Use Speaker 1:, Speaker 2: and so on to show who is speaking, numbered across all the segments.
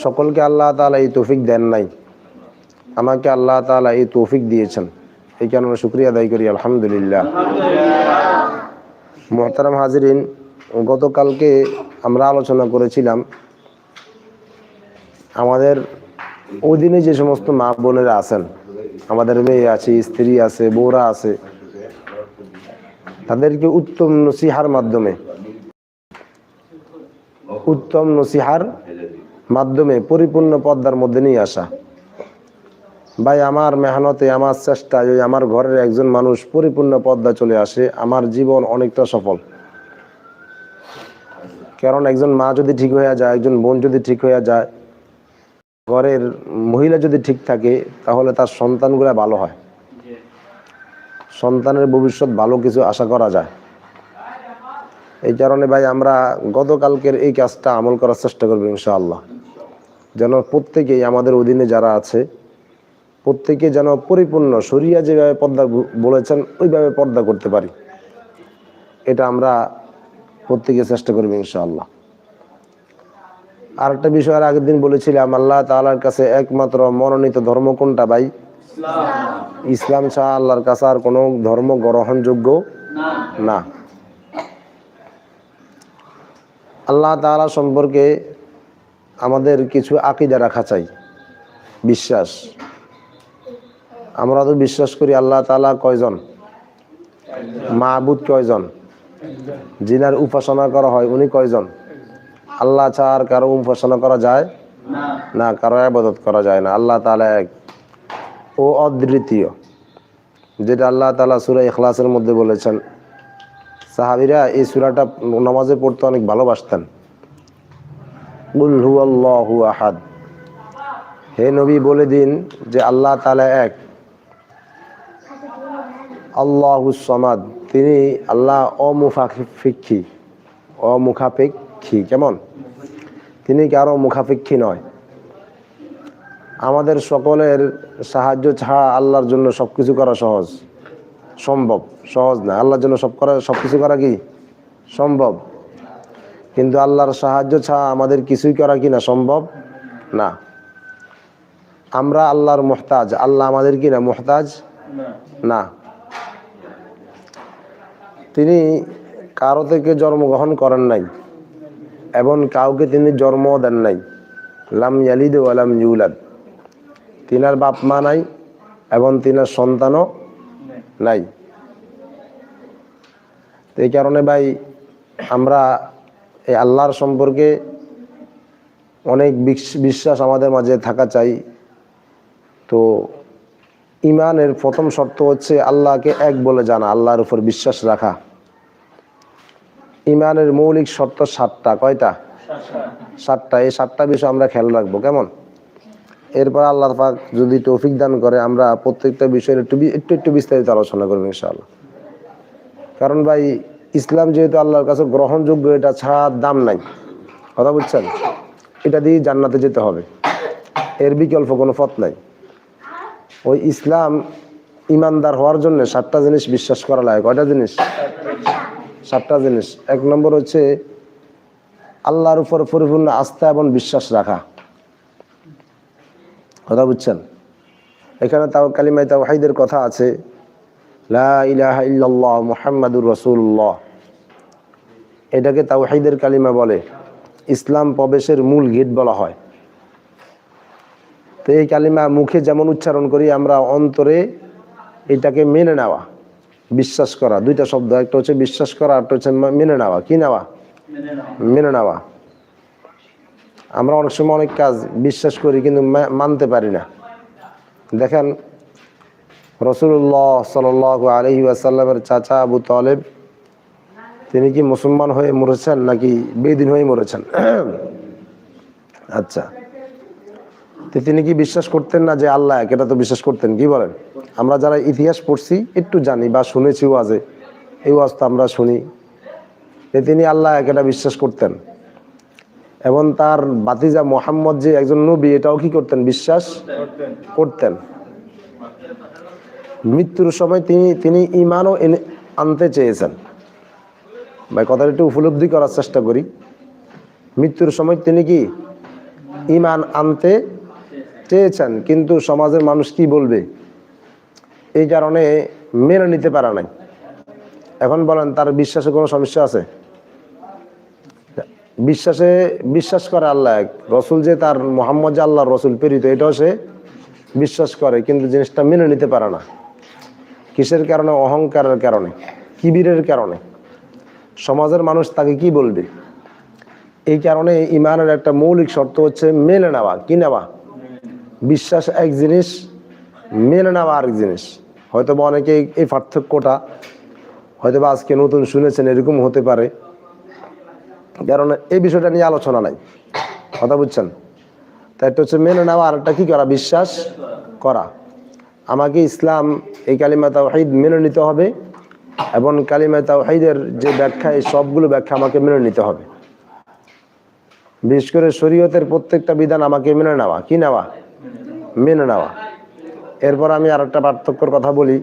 Speaker 1: সকলকে আল্লাহ তাআলা এই তৌফিক দেন নাই, আমাকে আল্লাহ তাআলা এই তৌফিক দিয়েছেন। এই কারণে শুকরিয়া আদায় করি আলহামদুলিল্লাহ। মুহতারাম হাজিরিন, গতকালকে আমরা আলোচনা করেছিলাম আমাদের অধীনে যে সমস্ত মা বোনেরা আছেন, আমাদের মেয়ে আছে, স্ত্রী আছে, বউরা আছে, তাদেরকে উত্তম নসিহার মাধ্যমে পরিপূর্ণ পর্দার মধ্যে নিয়ে আসা। ভাই, আমার মেহনতে, আমার চেষ্টায় আমার ঘরের একজন মানুষ পরিপূর্ণ পর্দা চলে আসে, আমার জীবন অনেকটা সফল। কারণ একজন মা যদি ঠিক হয়ে যায়, একজন বোন যদি ঠিক হয়ে যায়, ঘরের মহিলা যদি ঠিক থাকে, তাহলে তার সন্তানগুলো ভালো হয়, সন্তানের ভবিষ্যৎ ভালো কিছু আশা করা যায়। এই কারণে ভাই আমরা গতকালকের এই কাজটা আমল করার চেষ্টা করব ইনশাআল্লাহ, যেন প্রত্যেকেই আমাদের অধীনে যারা আছে প্রত্যেকে যেন পরিপূর্ণ শরিয়া যেভাবে পর্দা বলেছেন ওইভাবে পর্দা করতে পারি। এটা আমরা প্রত্যেকে চেষ্টা করব ইনশাআল্লাহ। আরেকটা বিষয় আর আগের দিন বলেছিলাম, আল্লাহ তাআলার কাছে একমাত্র মনোনীত ধর্ম কোনটা ভাই? ইসলাম ছাড়া আল্লাহর কাছে আর কোনো ধর্ম গ্রহণযোগ্য না। আল্লাহ তাআলা সম্পর্কে আমাদের কিছু আকীদা রাখা চাই, বিশ্বাস। আমরা তো বিশ্বাস করি আল্লাহ তাআলা কয়জন, মাবুদ কয়জন, যিনার উপাসনা করা হয় উনি কয়জন, আল্লাহ ছাড়া কারো উপাসনা করা যায় না, কারো ইবাদত করা যায় না। আল্লাহ তাআলা এক ও অদ্বিতীয়, যেটা আল্লাহ তাআলা সূরা ইখলাসের মধ্যে বলেছেন। সাহাবীরা এই সূরাটা নামাজে পড়তে অনেক ভালোবাসতেন। কুল হুয়াল্লাহু আহাদ, হে নবী বলে দিন যে আল্লাহ তাআলা এক, আল্লাহুস সামাদ, তিনি আল্লাহ অমুখাপেক্ষী। কেমন? তিনি কারো মুখাপেক্ষী নয়। আমাদের সকলের সাহায্য ছাড়া আল্লাহর জন্য সবকিছু করা সহজ না। আল্লাহর জন্য সবকিছু করা কি সম্ভব, কিন্তু আল্লাহর সাহায্য ছাড়া আমাদের কিছুই করা কি না সম্ভব না। আমরা আল্লাহর মুহতাজ, আল্লাহ আমাদের কি না মুহতাজ না। তিনি কারো থেকে জন্মগ্রহণ করেন নাই এবং কাউকে তিনি জন্ম দেন নাই। লাম ইয়ালিদ ওয়া লাম ইউলাদ, তিনার বাপ মা নাই এবং তিনার সন্তানও নাই। এই কারণে ভাই আমরা এই আল্লাহর সম্পর্কে অনেক বিশ্বাস আমাদের মাঝে থাকা চাই। তো ইমানের প্রথম শর্ত হচ্ছে আল্লাহকে এক বলে জানা, আল্লাহর উপর বিশ্বাস রাখা। ইমানের মৌলিক শর্ত 7টা। কয়টা? 7টা। এই 7টা বিষয় আমরা খেয়াল রাখবো, কেমন? এরপর আল্লাহ পাক যদি তৌফিক দান করে আমরা প্রত্যেকটা বিষয়ের একটু বিস্তারিত আলোচনা করবো ইনশাআল্লাহ। কারণ ভাই ইসলাম যেহেতু আল্লাহর কাছে গ্রহণযোগ্য, এটা ছাড়া দাম নাই, কথা বুঝছেন? এটা দিয়ে জান্নাতে যেতে হবে, এর বিকল্প কোনো পথ নাই। ওই ইসলাম ইমানদার হওয়ার জন্য 7টা জিনিস বিশ্বাস করা লাগে। কয়টা জিনিস? 7টা জিনিস। 1 নম্বর হচ্ছে আল্লাহর উপর পরিপূর্ণ আস্থা এবং বিশ্বাস রাখা, কথা বুঝছেন? এখানে কালিমায়ে তাওহীদের কথা আছে, লা ইলাহা ইল্লাল্লাহ মুহাম্মাদুর রাসূলুল্লাহ। এটাকে তাওহীদের কালিমা বলে, ইসলাম প্রবেশের মূল গেট বলা হয়। তো এই কালিমা মুখে যেমন উচ্চারণ করি, আমরা অন্তরে এটাকে মেনে নেওয়া, বিশ্বাস করা। 2টা শব্দ, একটা হচ্ছে বিশ্বাস করা, একটা হচ্ছে মেনে নেওয়া। কি নেওয়া? মেনে নেওয়া। আমরা অনেক সময় অনেক কাজ বিশ্বাস করি কিন্তু মানতে পারি না। দেখেন রাসূলুল্লাহ সাল্লাল্লাহু আলাইহি ওয়াসাল্লামের চাচা আবু তালেব, তিনি কি মুসলমান হয়ে মরেছেন নাকি বেদিন হয়ে মরেছেন? আচ্ছা, তো তিনি কি বিশ্বাস করতেন না যে আল্লাহ এক? এটা তো বিশ্বাস করতেন। কি বলেন? আমরা যারা ইতিহাস পড়ছি একটু জানি বা শুনেছি ওয়াজে, এই ওয়াজ তো আমরা শুনি যে তিনি আল্লাহ এক, এটা বিশ্বাস করতেন। এবং তার ভাতিজা মুহাম্মদ যে একজন নবী, এটাও কি করতেন? বিশ্বাস করতেন। মৃত্যুর সময় তিনি ঈমানও আনতে চেয়েছেন। ভাই কথাটা একটু উপলব্ধি করার চেষ্টা করি। মৃত্যুর সময় তিনি কি ইমান আনতে চেয়েছেন, কিন্তু সমাজের মানুষ কি বলবে এই কারণে মেনে নিতে পারা নাই। এখন বলেন তার বিশ্বাসে কোনো সমস্যা আছে? বিশ্বাস করে আল্লাহ এক, রসুল যে তার মোহাম্মদ যে আল্লাহর রসুল প্রেরিত এটাও সে বিশ্বাস করে, কিন্তু জিনিসটা মেনে নিতে পারে না। কিসের কারণে? অহংকারের কারণে, কিবিরের কারণে। সমাজের মানুষ তাকে কি বলবে, এই কারণে ইমানের একটা মৌলিক শর্ত হচ্ছে মেনে নেওয়া। কি নেওয়া? বিশ্বাস এক জিনিস, মেনে নেওয়া আরেক জিনিস। হয়তো বা অনেকে এই পার্থক্যটা হয়তো বা আজকে নতুন শুনেছেন, এরকম হতে পারে, কারণ এই বিষয়টা নিয়ে আলোচনা নাই। কথা বুঝছেন? তাই একটা হচ্ছে মেনে নেওয়া, আর একটা কি করা? বিশ্বাস করা। আমাকে ইসলাম এই কালিমা তাওহীদ মেনে নিতে হবে, এবং কালিমা তাওহীদের যে ব্যাখ্যা, এই সবগুলো ব্যাখ্যা আমাকে মেনে নিতে হবে। বিশেষ করে শরীয়তের প্রত্যেকটা বিধান আমাকে মেনে নেওয়া। কি নেওয়া? মেনে নেওয়া। এরপর আমি আর একটা পার্থক্যর কথা বলি।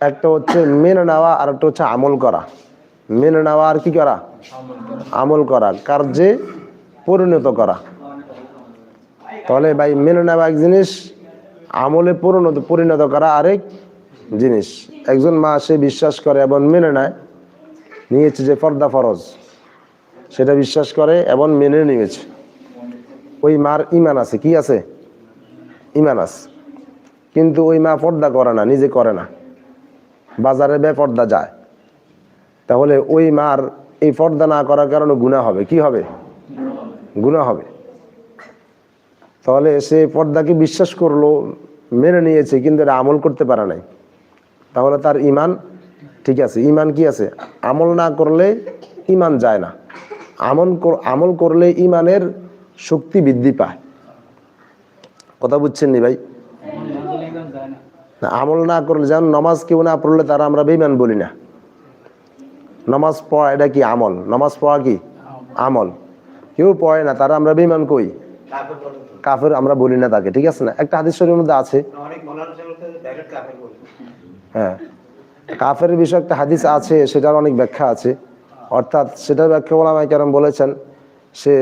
Speaker 1: একটা হচ্ছে মেনে নেওয়া, আর একটা হচ্ছে আমল করা। মেনে নেওয়া আর কি করা? আমল করা, কার্যে পরিণত করা। তাহলে ভাই মেনে নেওয়া এক জিনিস, আমলে পরিণত করা আরেক জিনিস। একজন মা সে বিশ্বাস করে এবং মেনে নিয়েছে যে পর্দা ফরজ, সেটা বিশ্বাস করে এবং মেনে নিয়েছে, ওই মার ইমান আছে। কি আছে? ইমান আছে। কিন্তু ওই মা পর্দা করে না, নিজে করে না, বাজারে বেপর্দা যায়, তাহলে ওই মার এই পর্দা না করার কারণে গুনাহ হবে। কি হবে? গুনাহ হবে। তাহলে সে পর্দাকে বিশ্বাস করলো, মেনে নিয়েছে, কিন্তু এটা আমল করতে পারে নাই, তাহলে তার ইমান ঠিক আছে। ইমান কি আছে? আমল না করলে ইমান যায় না। আমল করলে ইমানের শক্তি বৃদ্ধি পায়। কথা বুঝছেন নি ভাই? আমল না করলে, যেমন নামাজ কেউ না পড়লে তারা আমরা বেঈমান বলি না। নামাজ পড়া এটা কি? আমল। নামাজ পড়া কি? আমল। কেউ পড়ে না, তারা আমরা বেঈমান কই? কাফের আমরা বলি না তাকে। ঠিক আছে না? একটা হাদিস শরীফের মধ্যে আছে, হ্যাঁ, কাফের বিষয়ে একটা হাদিস আছে, সেটার অনেক ব্যাখ্যা আছে। অর্থাৎ সেটার ব্যাখ্যা ওলামায়ে কেরাম বলেছেন, সে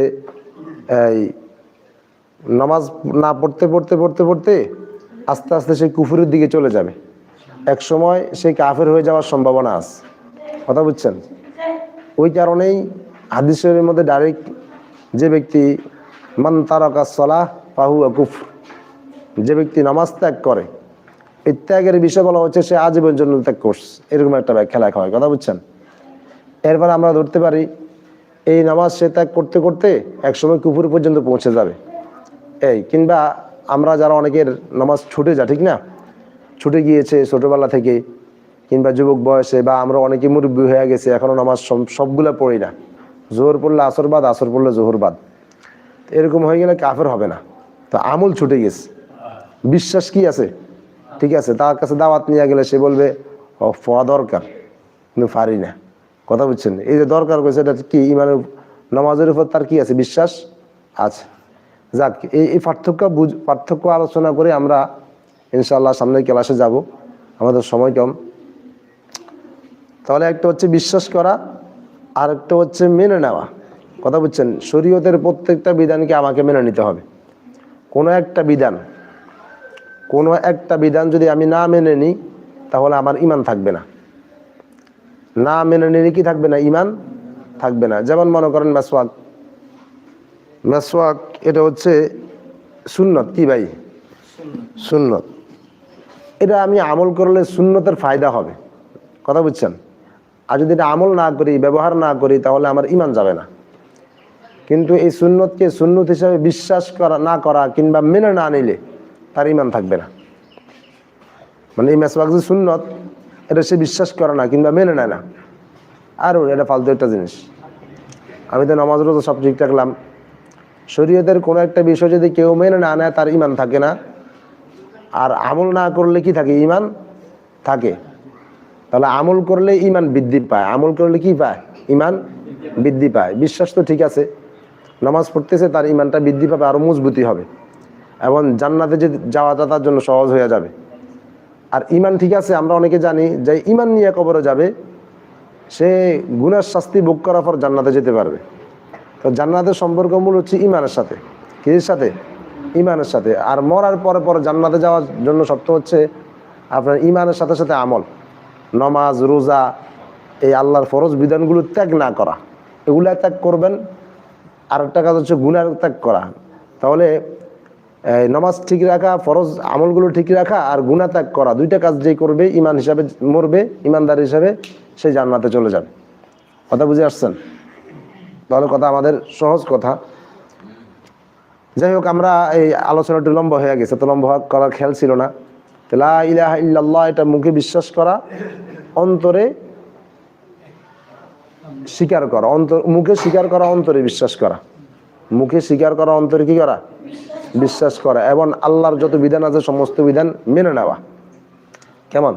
Speaker 1: এই নামাজ না পড়তে পড়তে পড়তে পড়তে আস্তে আস্তে সে কুফরের দিকে চলে যাবে, এক সময় সে কাফের হয়ে যাওয়ার সম্ভাবনা আছে। কথা বুঝছেন? ওই কারণেই হাদিস শরীফের মধ্যে ডাইরেক্ট যে ব্যক্তি মান তারাকাস সালাহ ফাহুয়া কুফর, যে ব্যক্তি নামাজ ত্যাগ করে, এই ত্যাগের বিষয় বলা হচ্ছে সে আজীবন জন্য ত্যাগ করছে, এরকম একটা ব্যাখ্যা লেখা হয়। কথা বুঝছেন? এরপর আমরা ধরতে পারি এই নামাজ সে ত্যাগ করতে করতে একসময় কুফর পর্যন্ত পৌঁছে যাবে। এই কিংবা আমরা যারা অনেকের নামাজ ছুটে যায়, ঠিক না, ছুটে গিয়েছে ছোটবেলা থেকে, কিংবা যুবক বয়সে, বা আমরা অনেকে মুরব্বী হয়ে গেছে, এখনো নামাজ সবগুলো পড়ি না। জোহর পড়লে আসর বাদ, আসর পড়লে জোহর বাদ, এরকম হয়ে গেলে কাফের হবে না। তো আমল ছুটে গেছে, বিশ্বাস কি আছে? ঠিক আছে। তার কাছে দাওয়াত নিয়ে গেলে সে বলবে পড়া দরকার, কিন্তু পারি না। কথা বুঝছেন? এই যে দরকার করেছে, এটা কি? ইমানের, নামাজের উপর তার কি আছে? বিশ্বাস আছে। যাক, এই পার্থক্য আলোচনা করে আমরা ইনশাআল্লাহ সামনের ক্লাসে যাব, আমাদের সময় কম। তাহলে একটা হচ্ছে বিশ্বাস করা, আর একটা হচ্ছে মেনে নেওয়া। কথা বুঝছেন? শরীয়তের প্রত্যেকটা বিধানকে আমাকে মেনে নিতে হবে। কোনো একটা বিধান যদি আমি না মেনে নিই, তাহলে আমার ইমান থাকবে না। না মেনে নিলে কি থাকবে না? ইমান থাকবে না। যেমন মনে করেন মেসওয়াক, এটা হচ্ছে সুন্নত। কি ভাই? সুন্নত। এটা আমি আমল করলে সুন্নতের ফায়দা হবে। কথা বুঝছেন? আর যদি এটা আমল না করি, ব্যবহার না করি, তাহলে আমার ইমান যাবে না। কিন্তু এই সুন্নতকে সুন্নত হিসাবে বিশ্বাস না করা কিংবা মেনে না নিলে তার ইমান থাকবে না। মানে এই মেসওয়াক যে সুন্নত, এটা সে বিশ্বাস করে না কিংবা মেনে নেয় না, আর এটা ফালতু একটা জিনিস। আমি তো নামাজ রোজা সব ঠিক রাখলাম, শরীয়তের কোনো একটা বিষয় যদি কেউ মেনে না নেয়, তার ইমান থাকে না। আর আমল না করলে কি থাকে? ইমান থাকে। তাহলে আমল করলে ইমান বৃদ্ধি পায়। আমল করলে কি পায়? ইমান বৃদ্ধি পায়। বিশ্বাস তো ঠিক আছে, নামাজ পড়তেছে, তার ইমানটা বৃদ্ধি পাবে, আরো মজবুতি হবে, এবং জান্নাতে যে যাওয়াটা তার জন্য সহজ হয়ে যাবে। আর ইমান ঠিক আছে, আমরা অনেকে জানি যে ইমান নিয়ে কবরে যাবে, সে গুনার শাস্তি ভোগ করার পর জান্নাতে যেতে পারবে। তো জান্নাতের সম্পর্ক মূল হচ্ছে ইমানের সাথে। কিসের সাথে? ইমানের সাথে। আর মরার পরে পরে জান্নাতে যাওয়ার জন্য শর্ত হচ্ছে আপনার ইমানের সাথে সাথে আমল, নমাজ, রোজা, এই আল্লাহর ফরজ বিধানগুলো ত্যাগ না করা, এগুলা ত্যাগ করবেন। আর একটা কাজ হচ্ছে গুনাহ ত্যাগ করা। তাহলে নামাজ ঠিক রাখা, ফরজ আমলগুলো ঠিক রাখা আর গুনাহ ত্যাগ করা, দুইটা কাজ যেই করবে ইমান হিসাবে মরবে, ইমানদার হিসাবে সেই জান্নাতে চলে যাবে। কথা বুঝে আসছেন? তাহলে কথা আমাদের সহজ কথা। যাই হোক, আমরা এই আলোচনাটি লম্বা হয়ে গেছে, তো লম্বা করার খেয়াল ছিল না। লা ইলাহা ইল্লাল্লাহ এটা মুখে বিশ্বাস করা, অন্তরে স্বীকার করা, মুখে স্বীকার করা, অন্তরে বিশ্বাস করা। মুখে স্বীকার করা, অন্তরে কি করা? বিশ্বাস করা। এবং আল্লাহর যত বিধান আছে সমস্ত বিধান মেনে নেওয়া। কেমন?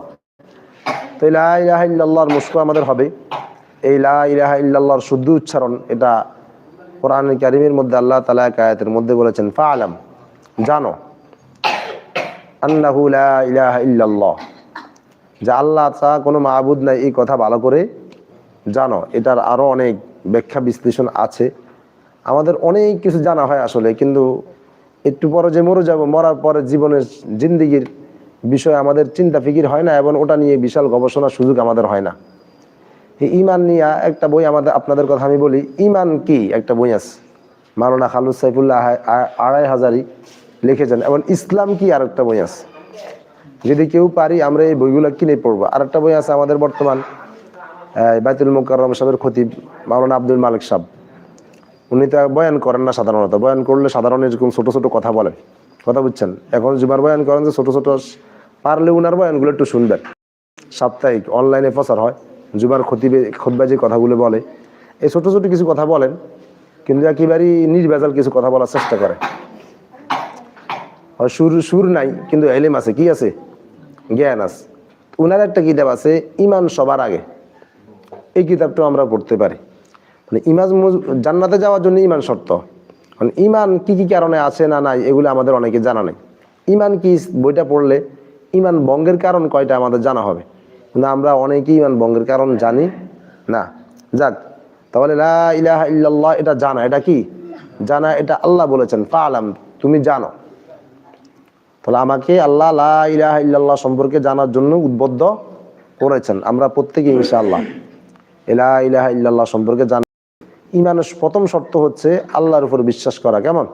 Speaker 1: তো লা ইলাহা ইল্লাল্লাহর মুস্ক আমাদের হবে। এই লা ইলাহা ইল্লাল্লাহর শুদ্ধ উচ্চারণ, এটা কোরআন কারীমের মধ্যে আল্লাহ তাআলা এক আয়াতের মধ্যে বলেছেন, ফাআলাম, জানো, আন্নাহু লা ইলাহা ইল্লাল্লাহ, যে আল্লাহ ছাড়া কোনো মাবুদ নাই, এই কথা ভালো করে জানো। এটার আরো অনেক ব্যাখ্যা বিশ্লেষণ আছে, আমাদের অনেক কিছু জানা হয় আসলে, কিন্তু একটু পরে যে মরে যাব, মরার পরে জীবনের জিন্দিগির বিষয়ে আমাদের চিন্তা ফিকির হয় না, এবং ওটা নিয়ে বিশাল গবেষণার সুযোগ আমাদের হয় না। এই ইমান নিয়ে একটা বই আপনাদের কথা আমি বলি, ইমান কি একটা বই আছে, মাওলানা খালুদ সাইফুল্লাহ আড়াই হাজারি লিখেছেন। এবং ইসলাম কি আর একটা বই আছে, যদি কেউ পারি আমরা এই বইগুলো কিনে পড়বো। আর একটা বই আছে আমাদের বর্তমান বাইতুল মুকাররম সাহেবের খতিব মাওলানা আব্দুল মালিক সাহেব, উনি তো বয়ান করেন না সাধারণত, বয়ান করলে সাধারণ এরকম ছোট ছোট কথা বলেন, কথা বুঝছেন। এখন জুমার বয়ান করেন যে ছোট ছোট, পারলে উনার বয়ানগুলো একটু শুনবেন, সাপ্তাহিক অনলাইনে প্রচার হয়, জুমার খুতবা যে কথাগুলো বলে, এই ছোট ছোট কিছু কথা বলেন, কিন্তু একেবারেই নির্ভেজাল কিছু কথা বলার চেষ্টা করে। সুর নাই, কিন্তু এলেম আছে, কি আছে? জ্ঞান আছে। উনার একটা কিতাব আছে, ইমান সবার আগে, এই কিতাবটা আমরা পড়তে পারি। মানে ইমান, জান্নাতে যাওয়ার জন্য ইমান শর্ত। মানে ইমান কি কি কারণে আছে না নাই এগুলো আমাদের অনেকে জানা নেই। ইমান কি বইটা পড়লে ইমান ভঙ্গের কারণ কয়টা আমাদের জানা হবে, কিন্তু আমরা অনেকেই ইমান ভঙ্গের কারণ জানি না। যাক, তাহলে লা ইলাহা ইল্লাল্লাহ এটা জানা, এটা কি জানা? এটা আল্লাহ বলেছেন ফাআলাম, তুমি জানো। তাহলে আমাকে আল্লাহ লা ইলাহা ইল্লাল্লাহ সম্পর্কে জানার জন্য উদ্বুদ্ধ করেছেন। আমরা প্রত্যেকে ইনশাআল্লাহ লা ইলাহা ইল্লাল্লাহ সম্পর্কে জান। ইমানের প্রথম শর্ত হচ্ছে আল্লাহর উপর বিশ্বাস করা। কেমন?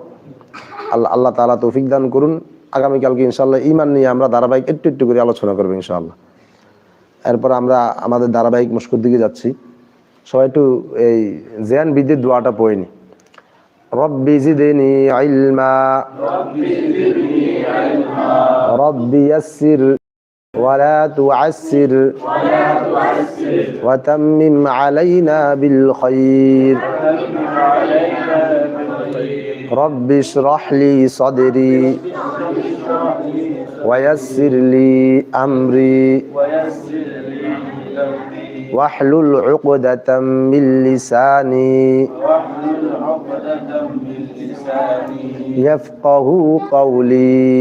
Speaker 1: আল্লাহ তাআলা তৌফিক দান করুন। আগামীকালকে ইনশাআল্লাহ ইমান নিয়ে আমরা ধারাবাহিক একটু একটু করে আলোচনা করবো ইনশাআল্লাহ। এরপর আমরা আমাদের ধারাবাহিক মশকুর দিকে যাচ্ছি। সবাই একটু এই জিয়ান বিদ্যুৎ দোয়াটা পড়ে নি। রব্বি জিদনি ইলমা, রব্বি ইয়াসসির ওয়ালা তুআসসির ওয়া তাম্মিম আলাইনা বিল খায়র, রব্বি ইশরাহ লি সাদরি ওয়া ইয়াসসির লি আমরি واحلل عقدة من لساني يفقه قولي.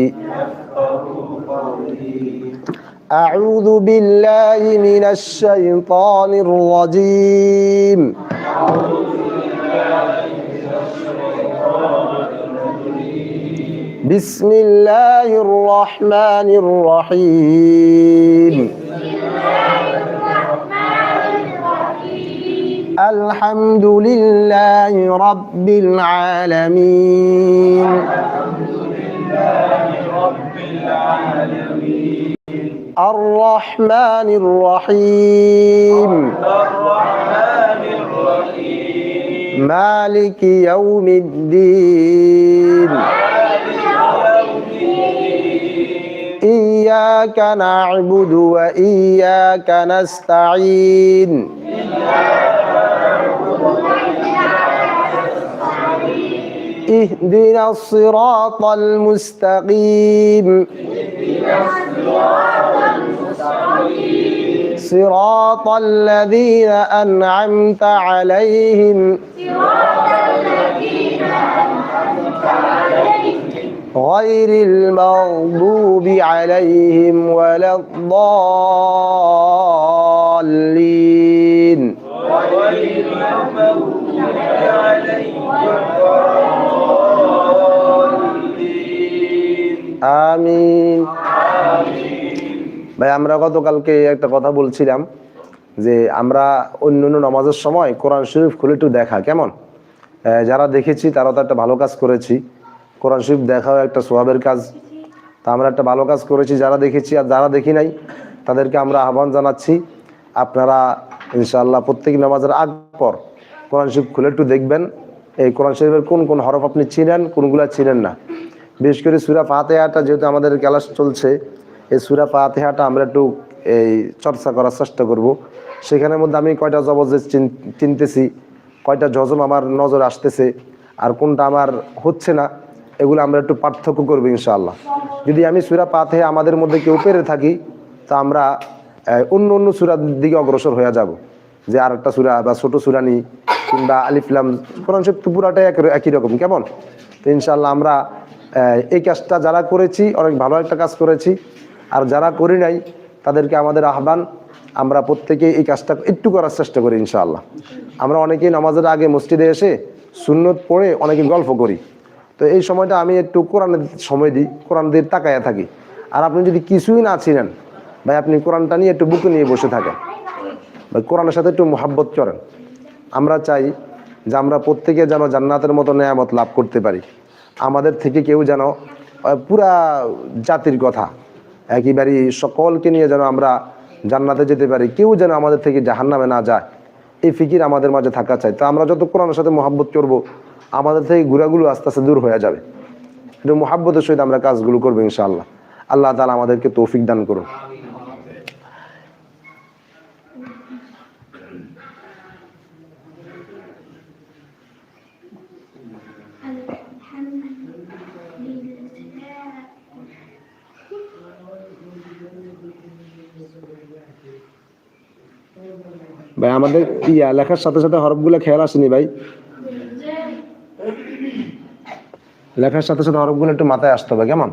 Speaker 1: أعوذ بالله من الشيطان الرجيم. بسم الله الرحمن الرحيم. الحمد لله رب العالمين. الرحمن الرحيم. مالك يوم الدين. إياك نعبد وإياك نستعين. اهدنا الصراط المستقيم. صراط الذين أنعمت عليهم غير المغضوب عليهم ولا الضالين. আমিন। ভাই আমরা গতকালকে একটা কথা বলছিলাম যে আমরা অন্যান্য নামাজের সময় কোরআন শরীফ খুলে একটু দেখা কেমন, যারা দেখেছি তারা তো একটা ভালো কাজ করেছি, কোরআন শরীফ দেখাও একটা সওয়াবের কাজ। তা আমরা একটা ভালো কাজ করেছি যারা দেখেছি, আর যারা দেখি নাই তাদেরকে আমরা আহ্বান জানাচ্ছি আপনারা ইনশাআল্লাহ প্রত্যেক নামাজের আগ পর কোরআন শরীফ খুলে একটু দেখবেন এই কোরআন শরীফের কোন কোন হরফ আপনি চিনেন, কোনগুলা চিনেন না। বিশেষ করে সূরা ফাতিহাটা যেহেতু আমাদের ক্লাস চলছে, এই সূরা ফাতিহাটা আমরা একটু এই চর্চা করার চেষ্টা করব। সেখানের মধ্যে আমি কয়টা জবরদস্ত চিনতেছি, কয়টা জজম আমার নজর আসতেছে, আর কোনটা আমার হচ্ছে না, এগুলো আমরা একটু পার্থক্য করবো ইনশাআল্লাহ। যদি আমি সূরা ফাতিহা আমাদের মধ্যে কেউ পেরে থাকি তা আমরা অন্য অন্য সূরার দিকে অগ্রসর হয়ে যাব, যে আর একটা সূরা বা ছোট সূরা নিই কিংবা আলিফ লাম, কোরআন শরীফ পুরাটাই একই রকম কেমন। তো ইনশাআল্লাহ আমরা এই কাজটা যারা করেছি অনেক ভালো একটা কাজ করেছি, আর যারা করি নাই তাদেরকে আমাদের আহ্বান আমরা প্রত্যেকেই এই কাজটা একটু করার চেষ্টা করি ইনশাআল্লাহ। আমরা অনেকেই নামাজের আগে মসজিদে এসে সুন্নত পড়ে অনেকে গল্প করি, তো এই সময়টা আমি একটু কোরআনের সময় দিই, কোরআন দিয়ে তাকায়া থাকি। আর আপনি যদি কিছুই না ছিলেন ভাই, আপনি কোরআনটা নিয়ে একটু বুকে নিয়ে বসে থাকেন, ভাই কোরআনের সাথে একটু মোহাব্বত করেন। আমরা চাই যে আমরা প্রত্যেকে যেন জান্নাতের মতো নেয়ামত লাভ করতে পারি। আমাদের থেকে কেউ যেন পুরা জাতির কথা একেবারে সকলকে নিয়ে যেন আমরা জান্নাতে যেতে পারি, কেউ যেন আমাদের থেকে জাহান্নামে না যায়, এই ফিকির আমাদের মাঝে থাকা চাই। তো আমরা যত কোরআনের সাথে মোহাব্বত করব আমাদের থেকে গুণাগুলো আস্তে আস্তে দূর হয়ে যাবে। একটু মোহাব্বতের সহিত আমরা কাজগুলো করবো ইনশাআল্লাহ। আল্লাহ তাআলা আমাদেরকে তৌফিক দান করুন। ভাই আমাদের লেখার সাথে সাথে হরফগুলো খেয়াল আসেনি ভাই, লেখার সাথে সাথে হরফগুলো একটু মাথায় আসতে হবে কেমন।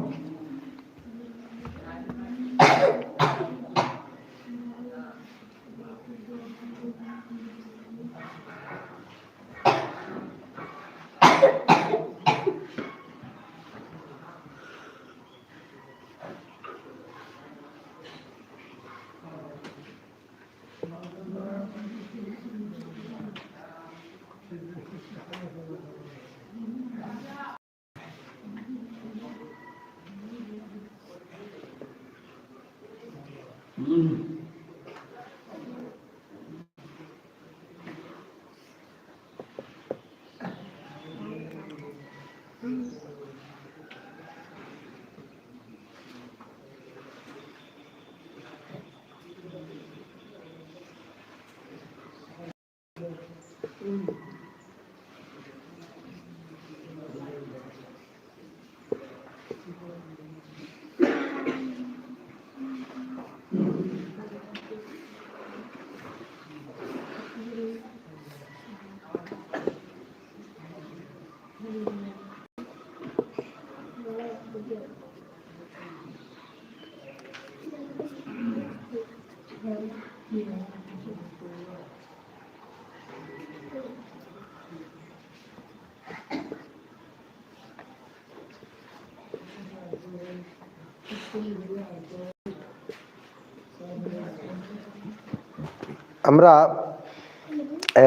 Speaker 1: আমরা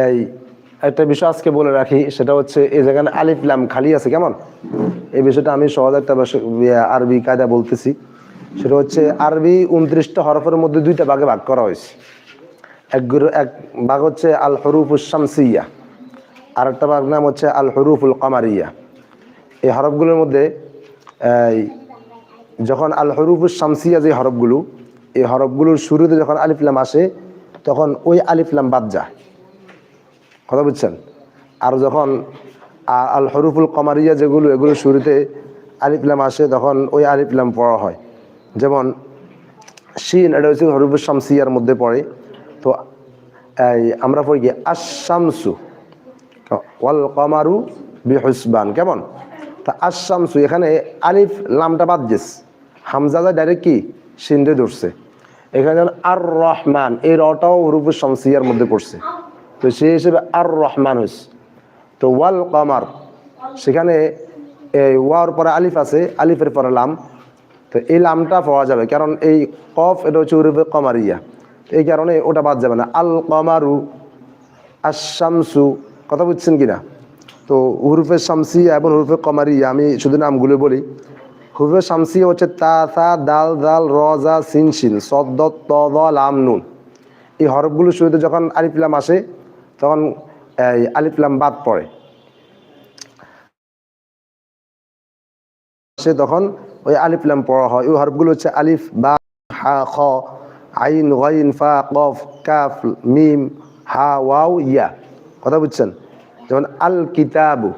Speaker 1: এই একটা বিষয় আজকে বলে রাখি, সেটা হচ্ছে এই যেখানে আলিফ লাম খালি আছে কেমন, এই বিষয়টা আমি সহজ একটা আরবি কায়দা বলতেছি। সেটা হচ্ছে আরবি 29টা হরফের মধ্যে 2টা ভাগে ভাগ করা হয়েছে। এক ভাগ হচ্ছে আল হরুফুস শামসিয়া, আর একটা ভাগ নাম হচ্ছে আল হরুফুল কামারিয়া। এই হরফগুলোর মধ্যে যখন আল হরুফুস শামসিয়া যে হরফগুলো, এই হরফগুলোর শুরুতে যখন আলিফ লাম আসে তখন ওই আলিফ লাম বাদ যায়, কথা বুঝছেন। আর যখন আল হরুফুল কামারিয়া যেগুলো, এগুলো শুরুতে আলিফ লাম আসে তখন ওই আলিফ লাম পড়া হয়। যেমন শিন, এটা হচ্ছে হরুফুস শামসিয়ার মধ্যে পড়ে। তো আমরা পড়ি কি আশ-শামসু ওয়াল কমারু বিহুসবান কেমন। তা আশ-শামসু এখানে আলিফ লামটা বাদ গেছে, হামজা ডাইরেক্ট কি শিনরে ধরছে। এখানে যেমন আর রহমান, এই রটাও হরুফুস শামসিয়ার মধ্যে পড়ছে, তো সেই হিসেবে আর রহমান হয়েছে। তো ওয়াল কমার, সেখানে এই ওয়ার পরে আলিফ আছে, আলিফের পরে লাম, তো এই লামটা পাওয়া যাবে, কারণ এই কফ এটা হচ্ছে উরুফে কমারিয়া, এই কারণে ওটা বাদ যাবে না। আল কমারু, আশ-শামসু, কথা বুঝছেন কিনা? তো হুরুফে শামসিয়া এবং হুরুফে কমারিয়া, আমি শুধু নামগুলো বলি। হুরুফে শামসিয়া হচ্ছে তা, সা, দাল, দাল, র, জা, সিন, শিন, সদ, দ, ত, দ, লাম, নুন। এই হরফগুলোর শুরুতে যখন আলিফ লাম আসে তখন এই আলিফ লাম বাদ পড়ে, তখন ওই আলিফ লাম পড়া হয়। ওই হরফগুলো হচ্ছে আলিফ, বা, হা, খ, আইন, গাইন, ফা, কফ, কাফ, মিম, হা, ওয়াও, ইয়া, কথা বুঝছেন? যেমন আল কিতাবু,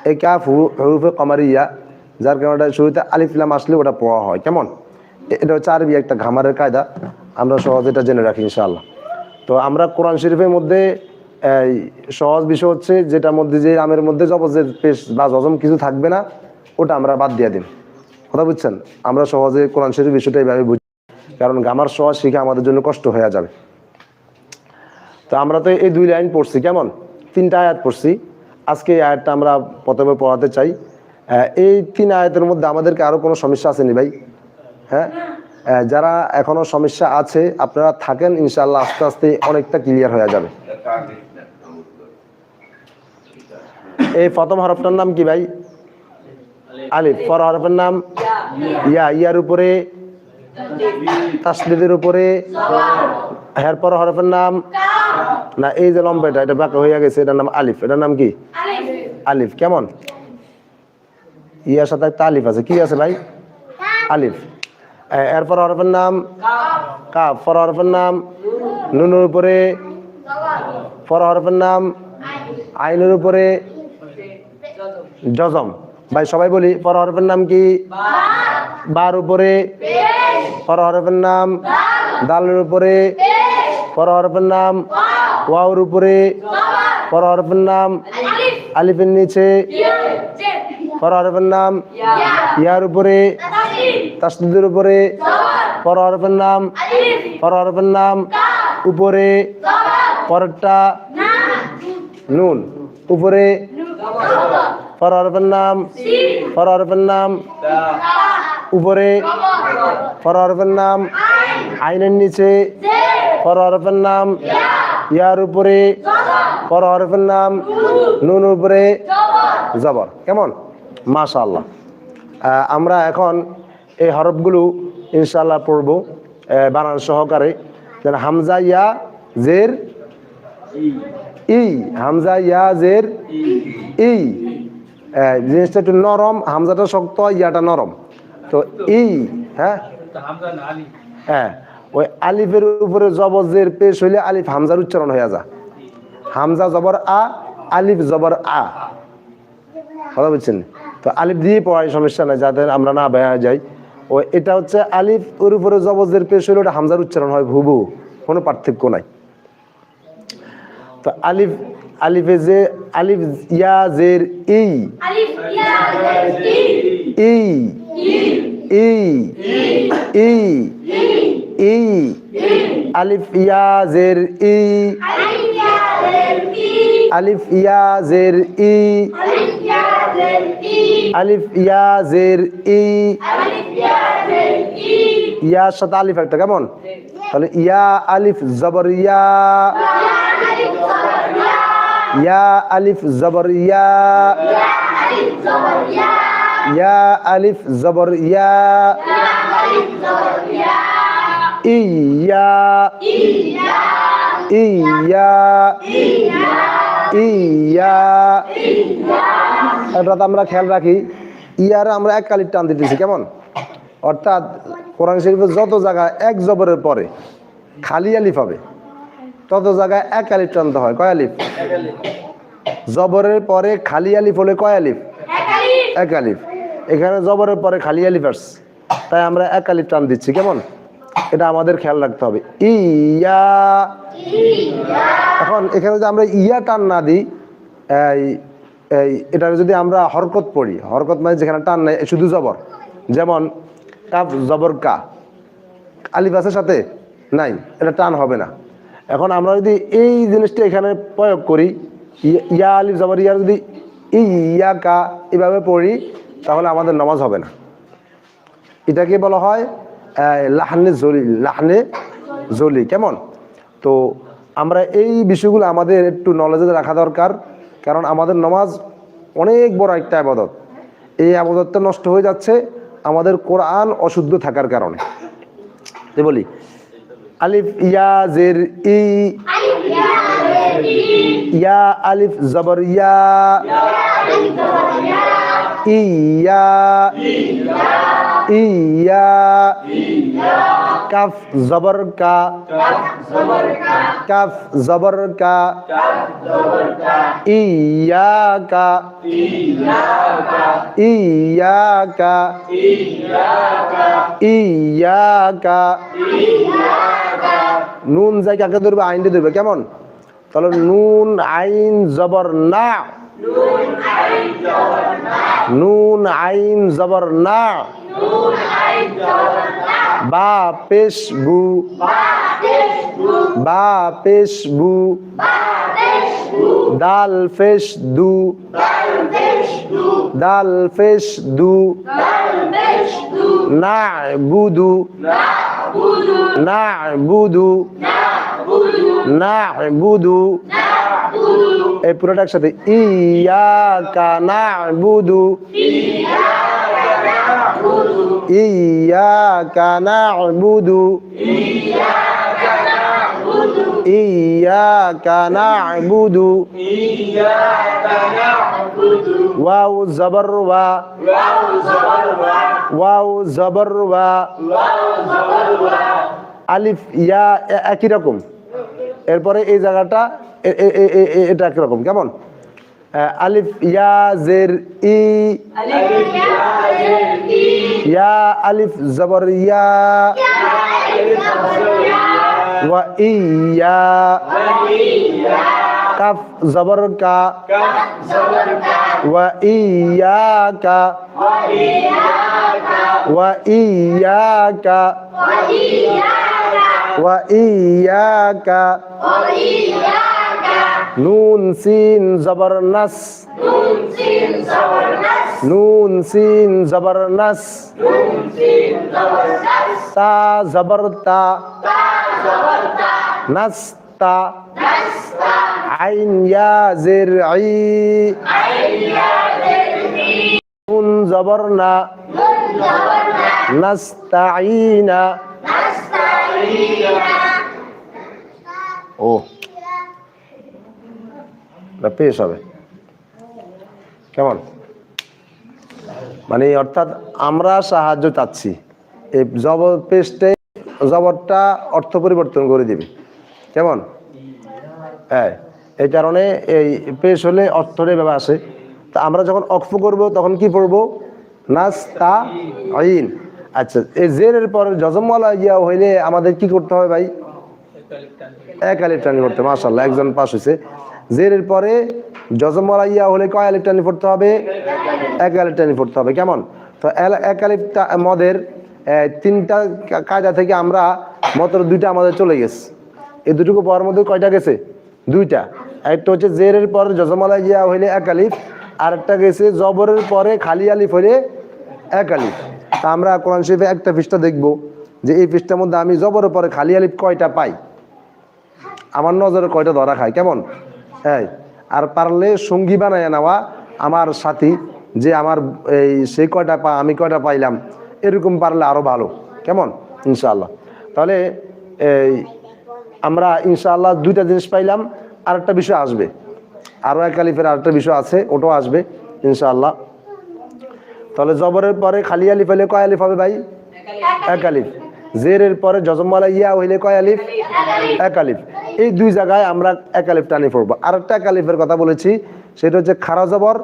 Speaker 1: এই কাফ হুরুফে কমারিয়া, যার কারণে শুরুতে আলিফ লাম আসলে ওটা পড়া হয়। কেমন? এটা হচ্ছে আরবি একটা ঘামারের কায়দা, আমরা সহজে এটা জেনে রাখি ইনশাআল্লাহ। তো আমরা কোরআন শরীফের মধ্যে এই সহজ বিষয় হচ্ছে যেটার মধ্যে, যে আমের মধ্যে জবজের পেশ বা জজম কিছু থাকবে না, ওটা আমরা বাদ দিয়ে দিন, কথা বুঝছেন? আমরা সহজে কোরআন শরীফ বিষয়টা এইভাবে বুঝি, কারণ গামার সহজ শিখে আমাদের জন্য কষ্ট হয়ে যাবে। তো আমরা তো এই 2 লাইন পড়ছি, কেমন? 3টা আয়াত পড়ছি। আজকে এই আয়াতটা আমরা প্রথমে পড়াতে চাই। এই 3 আয়াতের মধ্যে আমাদেরকে আরো কোনো সমস্যা আছে নি ভাই? হ্যাঁ, যারা এখনো সমস্যা আছে আপনারা থাকেন, ইনশাআল্লাহ আস্তে আস্তে অনেকটা ক্লিয়ার হয়ে যাবে। এই প্রথম হরফটার নাম কি ভাই? আলিফ। পর হরফের নাম ইয়া, ইয়ার উপরে তাসদীদের উপরে, এরপর হরফের নাম না, এই যে লম্বাটা এটা বাঁকা হয়ে গেছে, এটার নাম আলিফ। এটার নাম কি? আলিফ। কেমন? ইয়ার সাথে একটা আলিফ আছে, কি আছে ভাই? আলিফ। এরপর হরফের নাম কাফ। পর হরফের নাম নুনের উপরে, পর হরফের নাম আইনের উপরে জজম। ভাই সবাই বলি, পর হরফের নাম কি? বার উপরে, পর হরফের নাম দালের উপরে, পর হরফের নাম ওয়াওর উপরে, পর হরফের নাম আলিফের নিচে, পর হরফের নাম ইয়ার উপরে, তাসদীদের উপরে, পর হরফের নাম, পর হরফের নাম উপরে, পরেরটা নুন উপরে, পর হরফের নাম, পর হরফের নাম উপরে, পর হরফের নাম আইনের নিচে, পর হরফের নাম ইয়ার উপরে, পর হরফের নাম নুন উপরে, জবর। কেমন? মাশাআল্লাহ। আমরা এখন এই হরফগুলো ইনশাআল্লাহ পড়ব বানান সহকারে। যেন হামজা ইয়া জের ই, হামজা ইয়া জের ই, জিনিসটা একটু নরম, হামজাটা শক্ত, ইয়াটা নরম। তো ই, হ্যাঁ হ্যাঁ, ওই আলিফের উপরে জবজের পেশ হইলে আলিফ হামজার উচ্চারণ হয়ে যা। হামজা জবর আ, আলিফ জবর আ, কথা বুঝছেন? তো আলিফ দিয়ে পড়াই সমস্যা নাই, যাতে আমরা না বেয়া যাই। ও এটা হচ্ছে আলিফ ওর উপরে জবজের পেশ হইলে ওটা হামজার উচ্চারণ হয় হুবহু, কোনো পার্থক্য নাই। তো আলিফ, আলিফে যে আলিফ ইয়া জের ই, ই, ই, ই, ই, আলিফ ইয়া জের ই, আলিফ ইয়া জের ই, আলিফ ইয়া জের ই, ইয়ার সাথে আলিফ একটা, কেমন? তাহলে ইয়া আলিফ জবর ইয়া, ইয়া আলিফ জবর ইয়া, ইয়া আলিফ জবর ইয়া, ইয়া, ইয়া, ইয়া। এটা আমরা খেয়াল রাখি, ইয়ার আমরা এক কালির টান দিতেছি, কেমন? অর্থাৎ কোরআন শরীফের যত জায়গায় এক জবরের পরে খালি আলিফ হবে তত জায়গায় এক আলিফ টানতে হয়। কয় আলিফ? জবরের পরে খালি আলিফ হলে কয় আলিফ? এক আলিফ। এখানে জবরের পরে খালি আলিফ আসছে, তাই আমরা এক আলিফ টান দিচ্ছি, কেমন? এটা আমাদের খেয়াল রাখতে হবে। ইয়া, এখন এখানে যদি আমরা ইয়া টান না দিই, এটা যদি আমরা হরকত পড়ি, হরকত মানে যেখানে টান নাই শুধু জবর, যেমন কাফ জবর কা, আলিফ আছে সাথে নাই, এটা টান হবে না। এখন আমরা যদি এই জিনিসটা এখানে প্রয়োগ করি, ইয়া আলিফ জবর ইয়া যদি ইয়া কা এভাবে পড়ি তাহলে আমাদের নামাজ হবে না। এটাকে বলা হয় লাহনে জলি। কেমন? তো আমরা এই বিষয়গুলো আমাদের একটু নলেজে রাখা দরকার, কারণ আমাদের নামাজ অনেক বড় একটা ইবাদত। এই ইবাদতটা নষ্ট হয়ে যাচ্ছে আমাদের কোরআন অশুদ্ধ থাকার কারণে। বলি আলিফ ইয়া জের ই, ইয়া আলিফ জবর ইয়া, ইয়া ইয়া, কাফ জবর কা, কাফ জবর কা, ইয়াকা, ইয়াকা, ইয়াকা। নুন যাই কাকে ধরবে? আইনটা ধরবে। কেমন? তাহলে নুন আইন জবর না, নুন আইন জবর না, বা পেশ বু, বা পেশ বু, দাল ফেশ দু, দাল ফেশ দু, না বুদু, না বুদু, না বুদু। এই পুরোটা একসাথে ইয়াকা না'বুদু, ইয়াকা না'বুদু, ইয়াকা না'বুদু। ওয়াও জবর ওয়া, ওয়াও জবর ওয়া, আলিফ ইয়া একই রকম। এরপরে এই জায়গাটা এটা একরকম। কেমন? আলিফ ইয়া জের ই, ইয়া আলিফ জবর ইয়া, ওয়া ইয়া, কাফ জবর কা, ওয়া ইয়াকা, ওয়া ইয়াকা, ওয়া ইয়াকা। নুন সিন জবর নাস, নুন সিন জবর নাস, তা জবর তা, নাস্তা, আইন ইয়া জের ই, নুন জবর না, নাস্তাঈনা। ও পেশ হবে। কেমন? মানে অর্থাৎ আমরা সাহায্য চাচ্ছি, এই জবর পেশটে জবরটা অর্থ পরিবর্তন করে দিবে। কেমন? হ্যাঁ, এই কারণে এই পেশ হলে অর্থটা এভাবে আসে। তা আমরা যখন অক্ফ করব তখন কি পড়বো? নাস্তাঈন। আচ্ছা, এই জেরের পরে জজমওয়ালা ইয়া হইলে আমাদের কি করতে হবে ভাই? এক আলিফ টানি পড়তে। মাশাআল্লাহ, একজন পাস হয়েছে। জেরের পরে জজমওয়ালা ইয়া হলে কয় আলিফ টানি পড়তে হবে? এক আলিফ টানি পড়তে হবে। কেমন? তো এক আলিফ মদের তিনটা কায়দা থেকে আমরা মাত্র দুইটা আমাদের চলে গেছে। এই দুটুকু পড়ার মধ্যে কয়টা গেছে? দুইটা। একটা হচ্ছে জেরের পরে জজমওয়ালা ইয়া হইলে এক আলিফ, আর একটা গেছে জবরের পরে খালি আলিফ হইলে এক আলিফ। তা আমরা কোরআন শরীফে একটা পৃষ্ঠা দেখবো যে এই পৃষ্ঠার মধ্যে আমি জবরের পরে খালি আলিফ কয়টা পাই, আমার নজরে কয়টা ধরা খায়। কেমন? হ্যাঁ, আর পারলে সঙ্গী বানায় নেওয়া আমার সাথী, যে আমার এই সে কয়টা আমি কয়টা পাইলাম, এরকম পারলে আরো ভালো। কেমন? ইনশাআল্লাহ। তাহলে এই আমরা ইনশাআল্লাহ দুইটা জিনিস পাইলাম। আর একটা বিষয় আসবে, আরো এক আলিফের আরেকটা বিষয় আছে, ওটাও আসবে ইনশাআল্লাহ। তাহলে জবরের পরে খালি আলিফ হইলে কয় আলিফ হবে ভাই? এক আলিফ। জেরের পরে জজমওয়ালা ইয়া হইলে কয় আলিফ? এক আলিফ। এই দুই জায়গায় আমরা এক আলিফ টানি পড়বো। আর একটা এক আলিফের কথা বলেছি, সেটা হচ্ছে খারা জবর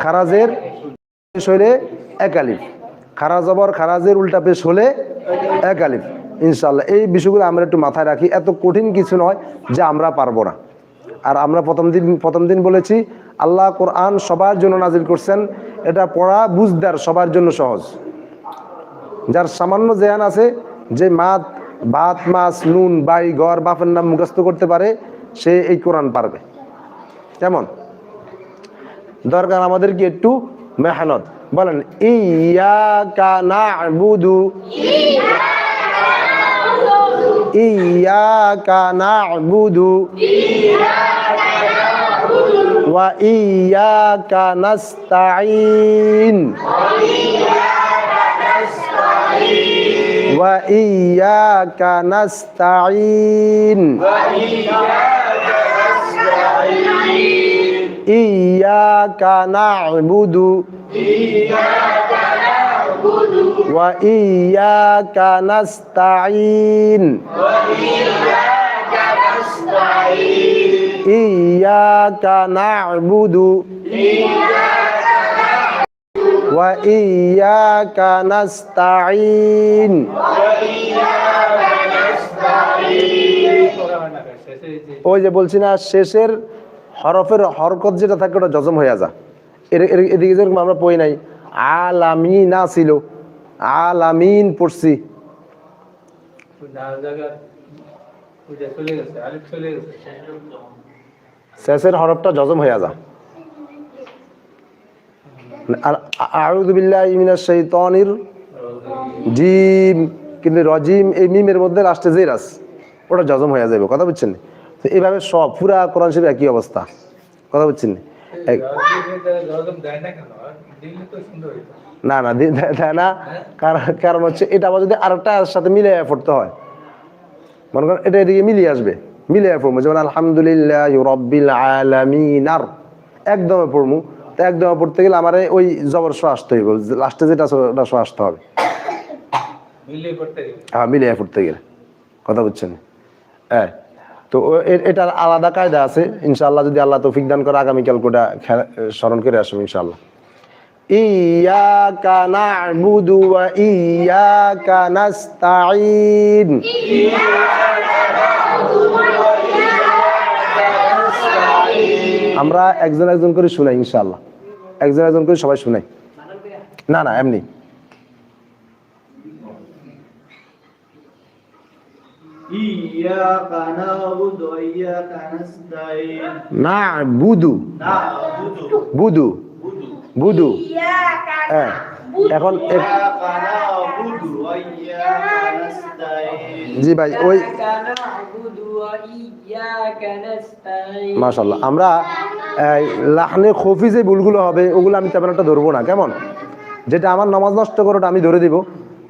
Speaker 1: খারাজের পেশ হইলে এক আলিফ, খারা জবর খারাজের উল্টা পেশ হলে এক আলিফ। ইনশাআল্লাহ এই বিষয়গুলো আমরা একটু মাথায় রাখি। এত কঠিন কিছু নয় যে আমরা পারবো না। আর আমরা প্রথম দিন বলেছি আল্লাহ কোরআন সবার জন্য নাজিল করছেন, এটা পড়া বুঝদার সবার জন্য সহজ। যার সামান্য জ্ঞান আছে, যে ভাত মাছ নুন বাড়ি ঘর বাপের নাম মুখস্থ করতে পারে, সে এই কোরআন পারবে। কেমন? দরকার আমাদের কি একটু মেহনত। বলেন ইয়াকা না'বুদু, ইয়াকা না'বুদু ওয়া ইয়াকা নাস্তাঈন, ওয়া ইয়াকা নাস্তাঈন, ইয়াকা না'বুদু ওয়া ইয়াকা নাস্তাঈন, ইয়াকা না'বুদু ওয়া ইয়াকা নাস্তাঈন। ওই যে বলছি না, শেষের হরফের হরকত যেটা থাকে ওটা জজম হয়ে যা। এদিকে যেরকম আমরা পড়ি নাই আলামিনা ছিল, আলামিন পড়ছি, শেষের হরফটা জজম হয়ে যা। আর আউযু বিল্লাহি মিনাশ শাইতানির জিম, কিন্তু রজিম এই মিমের মধ্যে লাস্টে জের আছে, ওটা জজম হয়ে যাবে। কথা বুঝছেন? তো এইভাবে সব পুরা কোরআন শরীফ একই অবস্থা। কথা বুঝছেন? না না দেয় না, কারণ হচ্ছে এটা আবার যদি আরেকটা সাথে মিলে পড়তে হয়, মনে করেন এটা এদিকে মিলিয়ে আসবে, মিলিয়ে পড়বো। যেমন আলহামদুলিল্লাহি রাব্বিল আলামিন, আর একদমে পড়বো। তো একদমে পড়তে গেলে আমার ওই জবর স আসতে হইব, লাস্টে যেটা ওটা স আসতে হবে। হ্যাঁ, মিলিয়ে পড়তে গেলে। কথা বুঝছেন? হ্যাঁ, তো এটার আলাদা কায়দা আছে ইনশাআল্লাহ। যদি আল্লাহ তৌফিক দান করে আগামীকাল কোটা স্মরণ করে আসবো ইনশাআল্লাহ। ইয়াকা না'বুদু ওয়া ইয়াকা নাস্তাঈন। আমরা একজন একজন করে শুনাই ইনশাআল্লাহ, একজন একজন করে সবাই শুনাই। না না এমনি
Speaker 2: ইয়াকা না'বুদু ওয়া ইয়াকা নাস্তাঈন।
Speaker 1: না'বুদু, বুদু বুদু। হ্যাঁ, এখন জি ভাই ওই মাশাআল্লাহ। আমরা লাহনে খফি যে ভুলগুলো হবে ওগুলো আমি তেমন একটা ধরবো না, কেমন? যেটা আমার নামাজ নষ্ট করে ওটা আমি ধরে দিব,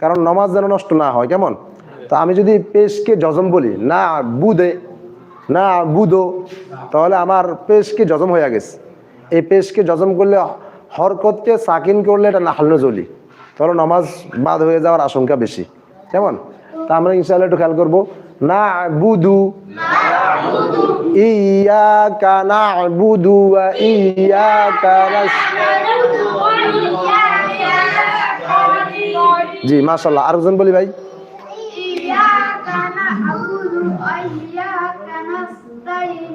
Speaker 1: কারণ নামাজ যেন নষ্ট না হয়, কেমন? তো আমি যদি পেশকে জজম বলি না বুদে, না বুদো, তাহলে আমার পেশকে জজম হয়ে গেছে। এই পেশকে জজম করলে, হরকতকে সাকিন করলে এটা নাহল নজলি, তাহলে নামাজ বাদ হয়ে যাওয়ার আশঙ্কা বেশি, কেমন? তা আমরা ইনশাআল্লাহ একটু খেয়াল করবো। না বুদু, ইয়াকা না'বুদু ওয়া ইয়াকা নাস্তাঈন। জি মাশাআল্লাহ। আরেকজন বলি ভাই।
Speaker 3: ইয়াকা না'বুদু ওয়া ইয়াকা নাস্তাঈন।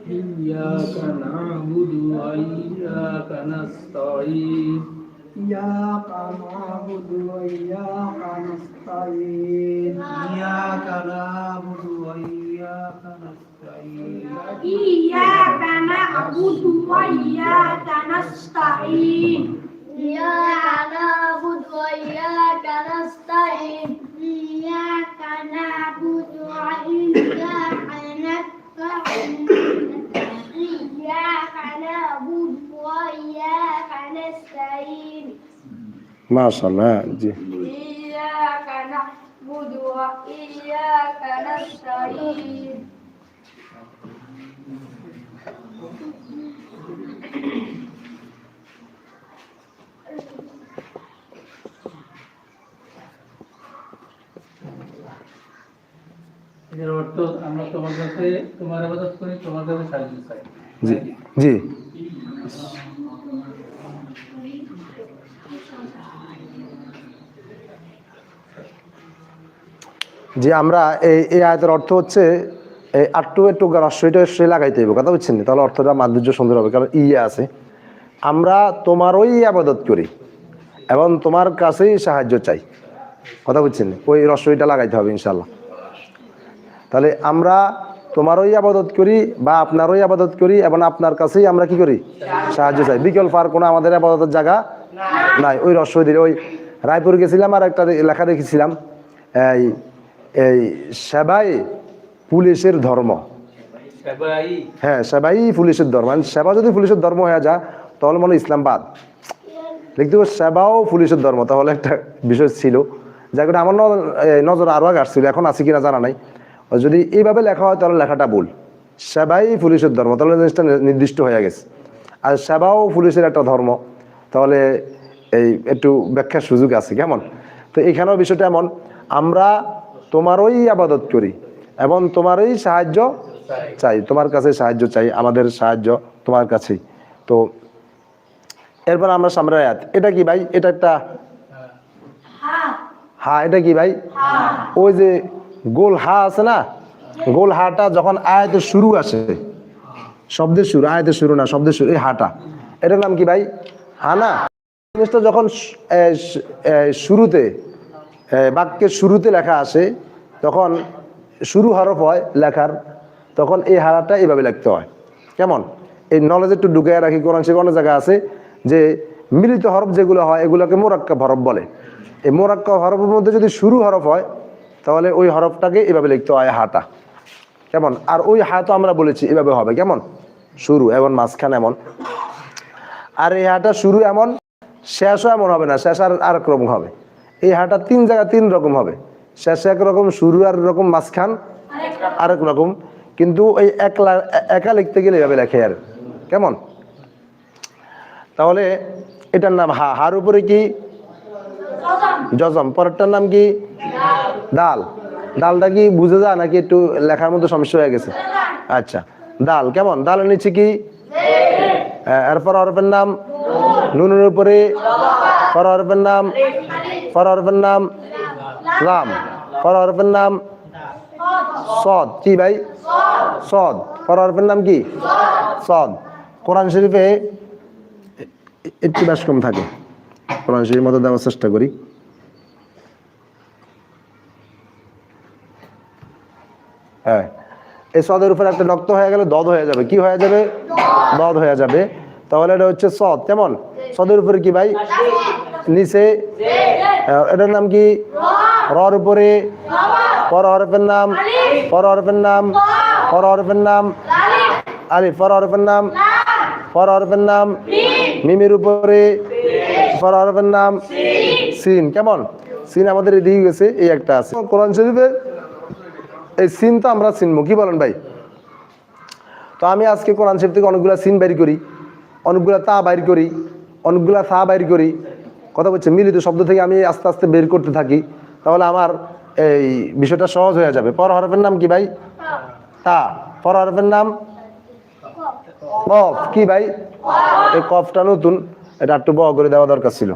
Speaker 2: ইয়াকা না'বুদু ওয়া ইয়াকা নাস্তাঈন। ইয়াকা না'বুদু ওয়া ইয়াকা নাস্তাঈন। ইয়াকা না'বুদু ওয়া ইয়াকা নাস্তাঈন।
Speaker 3: ইয়াকা না'বুদু ওয়া ইয়াকা নাস্তাঈন। ইয়াকা না'বুদু ওয়া ইয়াকা নাস্তাঈন। ইয়াকা না'বুদু ওয়া ইয়াকা নাস্তাঈন। ইয়াকা না'বুদু ওয়া ইয়াকা নাস্তাঈন।
Speaker 1: মাশাআল্লাহ। জি
Speaker 3: ইয়াকা না'বুদু ওয়া ইয়াকা নাস্তাঈন।
Speaker 2: এর অর্থ আমরা তোমার কাছে তোমার ইবাদত করি, তোমার কাছে সাহায্য চাই।
Speaker 1: জি জি। জি আমরা এই আয়াতের অর্থ হচ্ছে এই আটটু একটু রস্যইটা সে লাগাইতে হবে। কথা বুঝছেন? তাহলে অর্থটা মাধুর্য সুন্দর হবে, কারণ ইয়ে আছে আমরা তোমারই আবাদত করি এবং তোমার কাছেই সাহায্য চাই। কথা বুঝছেন? ওই রস্যইটা লাগাইতে হবে ইনশাল্লাহ। তাহলে আমরা তোমারই আবাদত করি বা আপনারই আবাদত করি এবং আপনার কাছেই আমরা কি করি সাহায্য চাই বিকল্প আর কোনো আমাদের আবাদতের জায়গা নাই ওই রস্য দিলে ওই রায়পুর গেছিলাম আর একটা লেখা দেখেছিলাম এই এই সেবাই পুলিশের ধর্ম হ্যাঁ সেবাই পুলিশের ধর্ম সেবা যদি পুলিশের ধর্ম হয়ে যায় তাহলে মনে হয় ইসলাম বাদ লিখতে হবে সেবাও পুলিশের ধর্ম তাহলে একটা বিষয় ছিল যাই করে আমার নজর আরও আগে আসছিল এখন আছে কিনা জানা নাই যদি এইভাবে লেখা হয় তাহলে লেখাটা ভুল সেবাই পুলিশের ধর্ম তাহলে জিনিসটা নির্দিষ্ট হয়ে গেছে আর সেবাও পুলিশের একটা ধর্ম তাহলে এই একটু ব্যাখ্যার সুযোগ আছে কেমন তো এখানেও বিষয়টা এমন আমরা তোমারই আবাদত করি এবং তোমারই সাহায্য চাই তোমার কাছে সাহায্য চাই আমাদের সাহায্য তোমার কাছেই তো এরপর আমরা সামনের আয়াত এটা কি ভাই এটা একটা হা এটা কি ভাই ওই যে গোল হা আছে না গোল হাটা যখন আয়াতের শুরু আসে শব্দের শুরু আয়াতের শুরু না শব্দের শুরু এই হাটা এটার নাম কি ভাই হা না জিনিসটা যখন শুরুতে বাক্যের শুরুতে লেখা আসে তখন শুরু হরফ হয় লেখার তখন এই হারাটা এইভাবে লিখতে হয় কেমন এই নলেজ একটু ঢুকিয়ে রাখি কোরআন শরীফে অনেক জায়গা আছে যে মিলিত হরফ যেগুলো হয় এগুলোকে মোরাক্কাব হরফ বলে এই মোরাক্কাব হরফের মধ্যে যদি শুরু হরফ হয় তাহলে ওই হরফটাকে এভাবে লিখতে হয় হাটা কেমন আর ওই হা তো আমরা বলেছি এভাবে হবে কেমন শুরু এবং মাঝখান এমন আর এই হাটা শুরু এমন শেষও এমন হবে না শেষ আর আরেক রকম হবে এই হাটা তিন জায়গা তিন রকম হবে শেষে একরকম শুরু আর রকম মাঝখান আরেক রকম কিন্তু ওই একা লিখতে গেলে এভাবে লেখে আর কেমন তাহলে এটার নাম হা হার উপরে কি জজম পরেরটার নাম কি ডাল ডালটা কি বুঝে যায় নাকি একটু লেখার মধ্যে সমস্যা হয়ে গেছে আচ্ছা ডাল কেমন ডালের নিচে কি এরপর হরফের নাম নুনের উপরে পর হরফের নাম পর হরফের নাম লাম পর হরফের নাম সদ কি ভাই সদ পর হরফের নাম কি সদ কোরআন শরীফে একটু বেশ কম থাকে কোরআন শরীফের মতো দেওয়ার চেষ্টা করি হ্যাঁ এই সদের উপরে একটা নক্ত হয়ে গেলে দদ হয়ে যাবে কি হয়ে যাবে দদ হয়ে যাবে তাহলে এটা হচ্ছে সদ কেমন সদের উপরে কি ভাই নিচে এটার নাম কি রর উপরে পর হরফের নাম পর হরফের নাম পর হরফের নাম আলিফ পর হরফের নাম পর হরফের নাম মিমের উপরে পর হরফের নাম সিন কেমন সিন আমাদের এদিকে গেছে এই একটা আছে কোরআন শরীফে এই সিন তো আমরা চিনবো কি বলেন ভাই তো আমি আজকে কোরআন শরীফ থেকে অনেকগুলা সিন বাইর করি অনেকগুলা তা বাইর করি অনেকগুলা সা বাইর করি কথা বলছে মিলিত শব্দ থেকে আমি আস্তে আস্তে বের করতে থাকি তাহলে আমার এই বিষয়টা সহজ হয়ে যাবে পর হরফের নাম কি ভাই তা পর হরফের নাম কফ কি ভাই এই কফটা নতুন এটা একটু বড় করে দেওয়া দরকার ছিল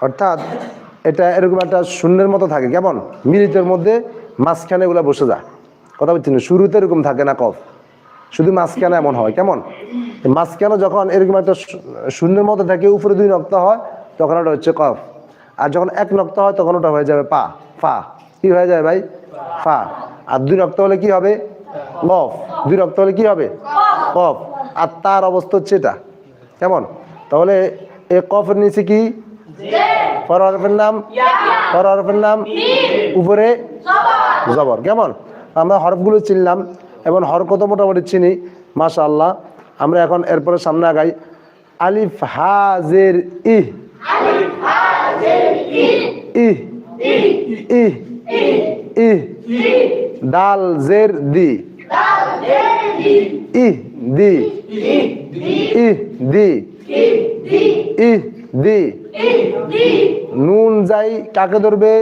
Speaker 1: অর্থাৎ এটা এরকম একটা শূন্যের মতো থাকে কেমন মিলিতের মধ্যে মাঝখানে এগুলা বসে যায় কথা বলছি না শুরুতে এরকম থাকে না কফ শুধু মাঝখানে এমন হয় কেমন মাঝখানে যখন এরকম একটা শূন্যের মতো থাকে উপরে দুই নক্তা হয় তখন ওটা হচ্ছে কফ আর যখন এক নক্তা হয় তখন ওটা হয়ে যাবে পা ফা কি হয়ে যায় ভাই ফা আর দুই নক্তা হলে কি হবে কফ দুই নক্তা হলে কি হবে কফ আর তার অবস্থা হচ্ছে এটা কেমন তাহলে এই কফের নিচে কি পর হরফের নাম পর হরফের নাম উপরে জবর কেমন আমরা হরফগুলো চিনলাম এবং হরকত মোটামুটি চিনি মাশাআল্লাহ আমরা এখন এরপরে সামনে আগাই আলিফ হা জের ইহ ইহ ইহ ইহ দাল জের দি ইহ দি ইহ দি ইহ দি নুন যাই কাকে ধরবে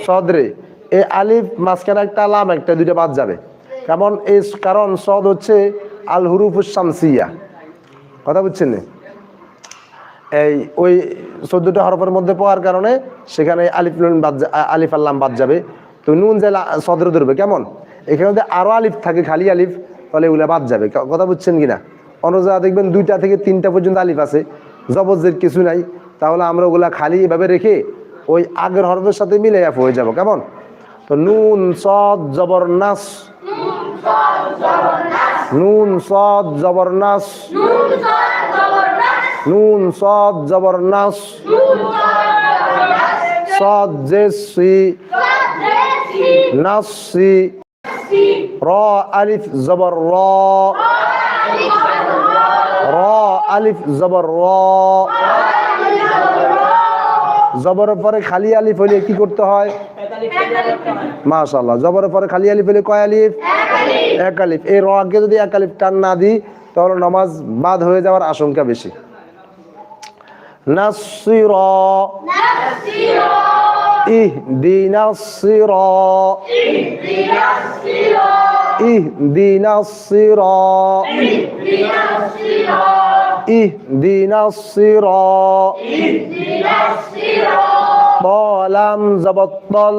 Speaker 1: সদরে এই আলিফ মাঝখানে একটা লাম একটা দুইটা বাদ যাবে কেমন এই কারণ সদ হচ্ছে আল হুরুফুস শামসিয়া কথা বুঝছেন এই ওই 14টা হরফের মধ্যে পড়ার কারণে সেখানে আলিফ নুন বাদ আলিফ আর লাম বাদ যাবে। তো নুন যে সদরে ধরবে কেমন, এখানে যদি আরো আলিফ থাকে খালি আলিফ তাহলে এগুলা বাদ যাবে। কথা বুঝছেন কিনা? অন্য জায়গা দেখবেন 2টা থেকে 3টা পর্যন্ত আলিফ আছে, জবরজের কিছু নাই, তাহলে আমরা ওগুলা খালি এভাবে রেখে ওই আগের হরফের সাথে মিলে অ্যাপ হয়ে যাব কেমন। তো নুন সদ জবর নাস, নুন সদ জবর নাস, নুন সদ জবর নাস, সদ জেসি নাসি, র আলিফ জবর র, র আলিফ জবর র। জবরের পরে খালি আলিফ হলে কি করতে হয়? মাশাআল্লাহ, জবরের পরে খালি আলিফ হলে কয় আলিফ? এক আলিফ। এই র কে যদি এক আলিফ টান না দিই তাহলে নামাজ বাদ হয়ে যাওয়ার আশঙ্কা বেশি। নাসসিরা, ইহদিনাস সিরাত, ইহদিনাস সিরাত, ইহদিনাস সিরাত, طالم زبطل،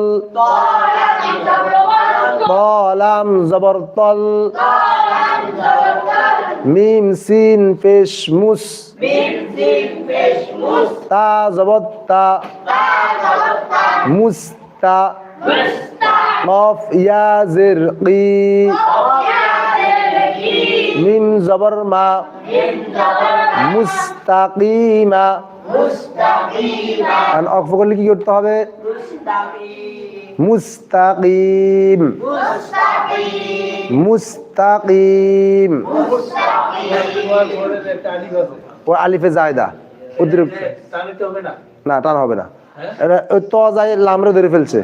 Speaker 1: طالم زبرطل، ميم سين فيش مس، تا زبطتا، مستا، قاف يا زرقي، ميم زبر ما، মুস্তাকিমা। আর অক্ফ করলে কি করতে হবে? মুস্তাকিম, মুস্তাকিম। ও আলিফে জায়দা অতিরিক্ত না, টান হবে না। এটা ত যায় লামরে ধরে ফেলছে,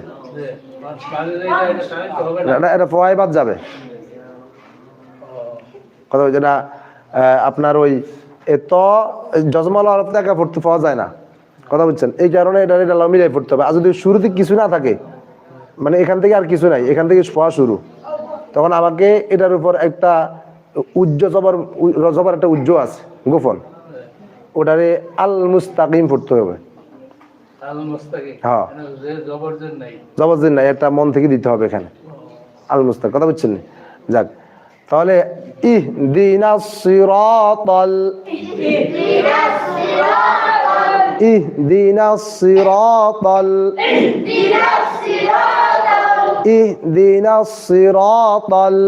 Speaker 1: এটা ফয় বাদ যাবে। কথা হচ্ছে না আপনার ওই এত জজমাল হরফ একা পড়তে পাওয়া যায় না। কথা বুঝছেন? এই কারণে এটা মিলাই পড়তে হবে। আর যদি শুরুতে কিছু না থাকে, মানে এখান থেকে আর কিছু নাই, এখান থেকে পড়া শুরু, তখন আমাকে এটার উপর একটা জবর একটা উজ্জ আছে গোপন, ওটারে আল মুস্তাকিম পড়তে হবে। হ্যাঁ, জবরজের নাই, একটা মন থেকে দিতে হবে এখানে আল মুস্তাক। কথা বুঝছেন? যাক, তাহলে ইহদিনাস সিরাতাল, ইহদিনাস সিরাতাল, ইহদিনাস সিরাতাল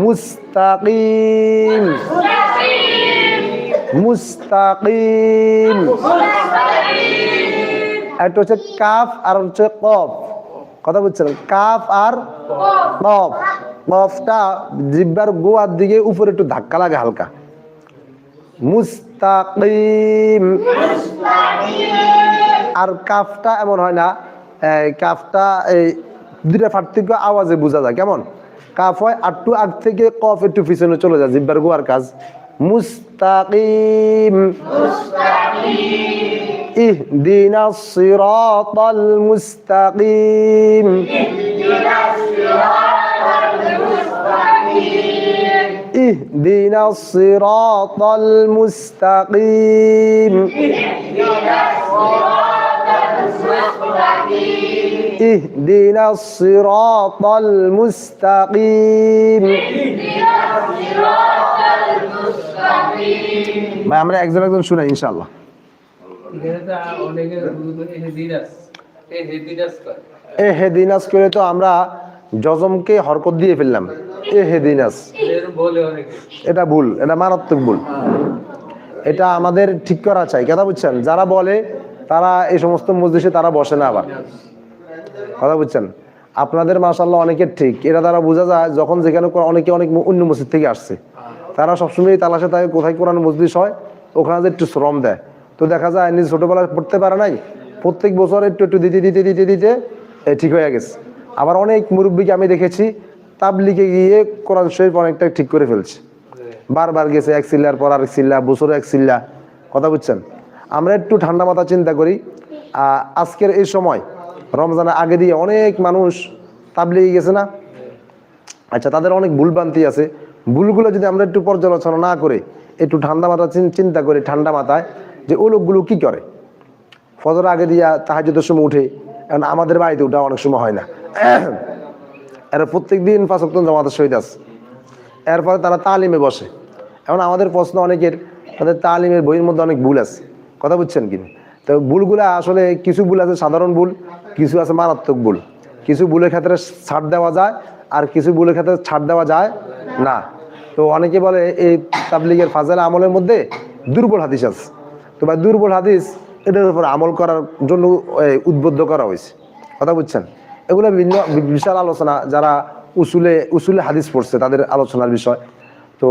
Speaker 1: মুস্তাকিম, মুস্তাকিম। একটা হচ্ছে কাফ আর হচ্ছে কফ। কথা বুঝছেন? কাফ আর কফ। কফটা জিহ্বার গোয়ার দিকে উপরে একটু ধাক্কা লাগে হালকা। মুস্তাকিম। আর কাফটা এমন হয় না, কাফটা এই দুইটা পার্থক্য আওয়াজে বোঝা যায় কেমন। কাফ হয় একটু আগ থেকে, কফ একটু পিছনে চলে যায়, জিহ্বার গোয়ার কাজ। মুস্তাকিম, ইহদিনাস সিরাতাল মুস্তাকিম, ইহদিনাস সিরাতাল মুস্তাকিম, ইহদিনাস সিরাতাল মুস্তাকিম। ভাই আমরা একজন একজন শুনাই ইনশাআল্লাহ। এহেদিনাস করে তো আমরা জজমকে হরকত দিয়ে ফেললাম, এহেদিনাস। এটা ভুল, এটা মারাত্মক ভুল, এটা আমাদের ঠিক করা চাই। কথা বুঝছেন? যারা বলে তারা এই সমস্ত মজলিসে তারা বসে না আবার। কথা বুঝছেন? আপনাদের মাশাআল্লাহ অনেকের ঠিক, এটা দ্বারা বোঝা যায় যখন যেখানে অনেকে অনেক অন্য মসজিদ থেকে আসছে, তারা সবসময় তালাশে থাকে কোথায় কোরআন মজলিস হয়, ওখানে যে একটু শ্রম দেয়। তো দেখা যায় নিজে ছোটবেলায় পড়তে পারে নাই, প্রত্যেক বছর একটু একটু দিতে দিতে দিতে দিতে ঠিক হয়ে গেছে। আবার অনেক মুরব্বীকে আমি দেখেছি তাবলিগে গিয়ে কোরআন শরীফ অনেকটা ঠিক করে ফেলছে, বারবার গেছে এক সিল্লার পর আরেক সিল্লা, বছরে এক সিল্লা। কথা বুঝছেন? আমরা একটু ঠান্ডা মাথা চিন্তা করি। আজকের এই সময় রমজানের আগে দিয়ে অনেক মানুষ তাবলিগে গেছে না? আচ্ছা, তাদের অনেক ভুলভ্রান্তি আছে, ভুলগুলো যদি আমরা একটু পর্যালোচনা না করে একটু ঠান্ডা মাথা চিন্তা করি, ঠান্ডা মাথায় যে ও লোকগুলো কি করে, ফজর আগে দিয়া তাহাজ্জুদের সময় উঠে, এখন আমাদের বাড়িতে ওঠা অনেক সময় হয় না, এরা প্রত্যেক দিন 5 ওয়াক্ত জামাতের শহীদ আছে, এরপরে তারা তালিমে বসে। এখন আমাদের প্রশ্ন অনেকের, তাদের তালিমের বইয়ের মধ্যে অনেক ভুল আছে, কথা বুঝছেন কি? তো ভুলগুলা আসলে কিছু ভুল আছে সাধারণ ভুল, কিছু আছে মারাত্মক ভুল। কিছু ভুলের ক্ষেত্রে ছাড় দেওয়া যায় আর কিছু ভুলের ক্ষেত্রে ছাড় দেওয়া যায় না। তো অনেকে বলে এই তাবলিগের ফাজাইল আমলের মধ্যে দুর্বল হাদিস আছে। তো ভাই দুর্বল হাদিস এটার উপর আমল করার জন্য উদ্বুদ্ধ করা হয়েছে, কথা বুঝছেন? এগুলো বিভিন্ন বিশাল আলোচনা, যারা উসুলে হাদিস পড়ছে তাদের আলোচনার বিষয়। তো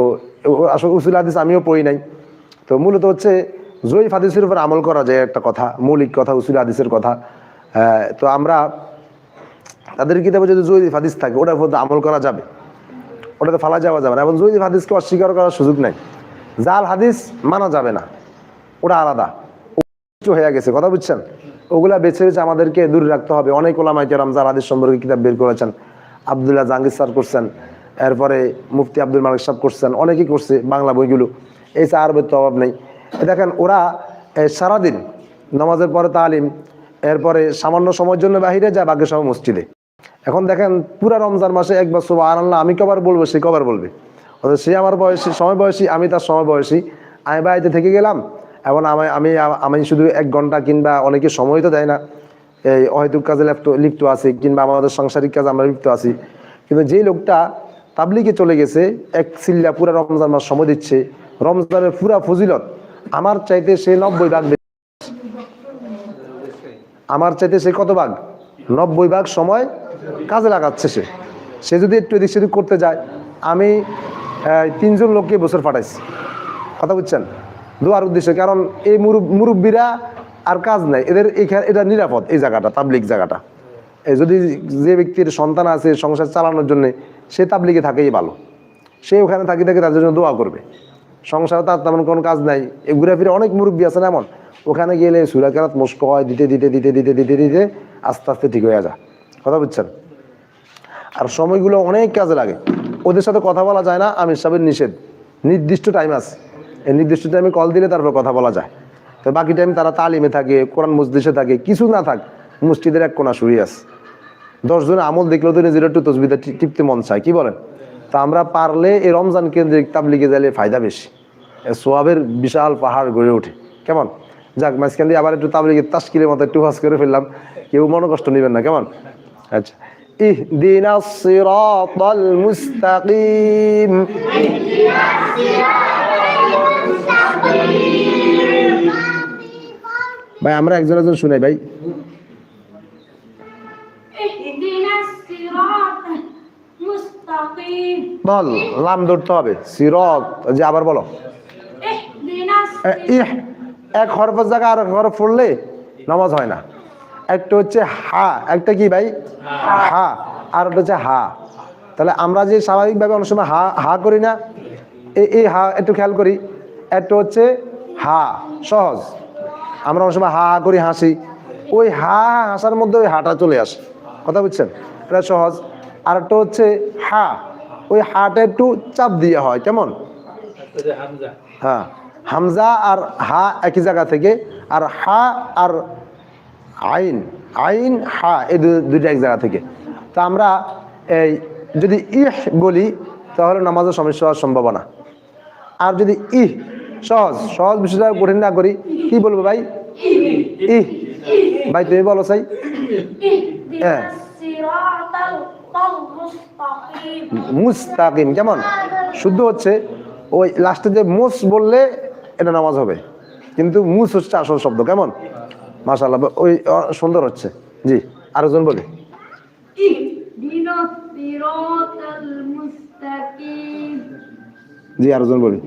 Speaker 1: আসলে উসুল হাদিস আমিও পড়ি নাই। তো মূলত হচ্ছে জয়ীফ হাদিসের উপর আমল করা যায় একটা কথা, মৌলিক কথা, উসুল হাদিসের কথা। তো আমরা তাদের কিতাবে যদি জয়ীফ হাদিস থাকে ওটার উপর আমল করা যাবে, ওটাতে ফালা যাওয়া যাবে না, এবং জয়ীফ হাদিসকে অস্বীকার করার সুযোগ নাই। জাল হাদিস মানা যাবে না, ওটা আলাদা হয়ে গেছে, কথা বুঝছেন? ওগুলা বেছে বেছে আমাদেরকে দূরে রাখতে হবে। অনেক ওলামায়ে কেরাম জাল হাদিস সম্পর্কে কিতাব বের করেছেন, আব্দুল্লাহ জাহাঙ্গীর স্যার করছেন, এরপরে মুফতি আব্দুল মালিক সাহেব করছেন, অনেকেই করছে বাংলা বইগুলো। এই আরবের তো অভাব নেই। দেখেন ওরা সারাদিন নামাজের পরে তালিম, এরপরে সামান্য সময়ের জন্য বাহিরে যায়, বাকি সময় মসজিদে। এখন দেখেন পুরা রমজান মাসে একবার সুবহানাল্লাহ আমি কবার বলবো, সে কবার বলবে? অথচ সে আমার বয়সী, সময় বয়সী, আমি তার সময় বয়সী, আমি বাড়িতে থেকে গেলাম। এখন আমি শুধু 1 ঘন্টা কিংবা অনেকে সময় তো দেয় না, এই অহেতুক কাজে লিপ্ত আছি, কিংবা আমাদের সাংসারিক কাজে আমরা লিপ্ত আছি। কিন্তু যেই লোকটা তাবলিগে চলে গেছে, এক সিল্লা পুরা রমজান মাস সময় দিচ্ছে, রমজানের পুরা ফজিলত আমার চাইতে সে 90 ভাগ, আমার চাইতে সে কত ভাগ? 90 ভাগ সময় কাজে লাগাচ্ছে সে যদি একটু এদিক সেদিক করতে যায়। আমি 3 জন লোককে বছর পাঠাইছি, কথা বুঝছেন, দোয়ার উদ্দেশ্যে। কারণ এই মুরব্বীরা আর কাজ নাই এদের, এটা নিরাপদ এই জায়গাটা, তাবলিগ জায়গাটা। যদি যে ব্যক্তির সন্তান আছে সংসার চালানোর জন্য, সে তাবলিগে থাকেই ভালো, সে ওখানে থাকি তাদের জন্য দোয়া করবে। সংসারে তার তেমন কোনো কাজ নাই, এই ঘুরে ফিরে অনেক মুরব্বী আছে না এমন, ওখানে গেলে সূরা কেরাত মস্ক হয়, দিতে দিতে দিতে দিতে দিতে দিতে আস্তে আস্তে ঠিক হয়ে যায়, কথা বুঝছেন? আর সময়গুলো অনেক কাজে লাগে, ওদের সাথে কথা বলা যায় না, আমির সাহেবের নিষেধ, নির্দিষ্ট টাইম আছে, এই নির্দিষ্ট টাইমে কল দিলে তারপর কথা বলা যায়। তো বাকি টাইম তারা তালিমে থাকে, কোরআন মজলিসে থাকে, কিছু না থাক মসজিদের এক কোণা শুয়ে আছে। 10 জনের আমল দেখলেও তো নিজের একটু তসবিহা টিপতে মন চায়, কি বলেন? তা আমরা পারলে এই রমজান কেন্দ্রিক তাবলিগে গেলে ফায়দা বেশি, সোয়াবের বিশাল পাহাড় গড়ে ওঠে। কেমন? যাক, মাঝখান দিয়ে আবার একটু তাবলিগের তাশকিলের মতো একটু ওয়াজ করে ফেললাম, কেউ মনে কষ্ট নেবেন না, কেমন? আচ্ছা, ইহদিনাস সিরাতাল মুস্তাকিম, ভাই আমরা একজন একজন শুনাই ভাই।
Speaker 3: ইহদিনাস সিরাতাল মুস্তাকিম,
Speaker 1: বল, লাম ধরতে হবে, সিরাত, যে আবার বলো,
Speaker 3: ইহদিনাস
Speaker 1: এক হরফের জায়গায় আর হরফ পড়লে নামাজ হয় না। একটা হচ্ছে হা, একটা কি ভাই? হা, আর একটা হচ্ছে হা। তাহলে আমরা যে স্বাভাবিকভাবে অনেক সময় হা হা করি না, এই হা একটু খেয়াল করি। একটা হচ্ছে হা সহজ, আমরা অনেক সময় হা হা করি, হাসি, ওই হা হাসার মধ্যে ওই হাটা চলে আসে, কথা বুঝছেন? এটা সহজ। আর একটা হচ্ছে হা, ওই হাটা একটু চাপ দিয়ে হয়, কেমন? হ্যাঁ, হামজা আর হা একই জায়গা থেকে, আর হা আর আইন, আইন হা এই দুইটা এক জায়গা থেকে। তো আমরা এই যদি ইহ বলি তাহলে নামাজের সমস্যা হওয়ার সম্ভাবনা। আর যদি সহজ সহজ বিষয়টা কঠিন না করি, কি বলবো ভাই? ইহ, ভাই তুমি বলো চাই। হ্যাঁ, মুস্তাকিম, কেমন? শুদ্ধ হচ্ছে ওই লাস্টে যে মুস বললে এটা নামাজ হবে, কিন্তু মুস হচ্ছে আসল শব্দ, কেমন? মাশাআল্লাহ, ওই সুন্দর হচ্ছে। জি, আরেকজন বলি। জি, আরেকজন বলি।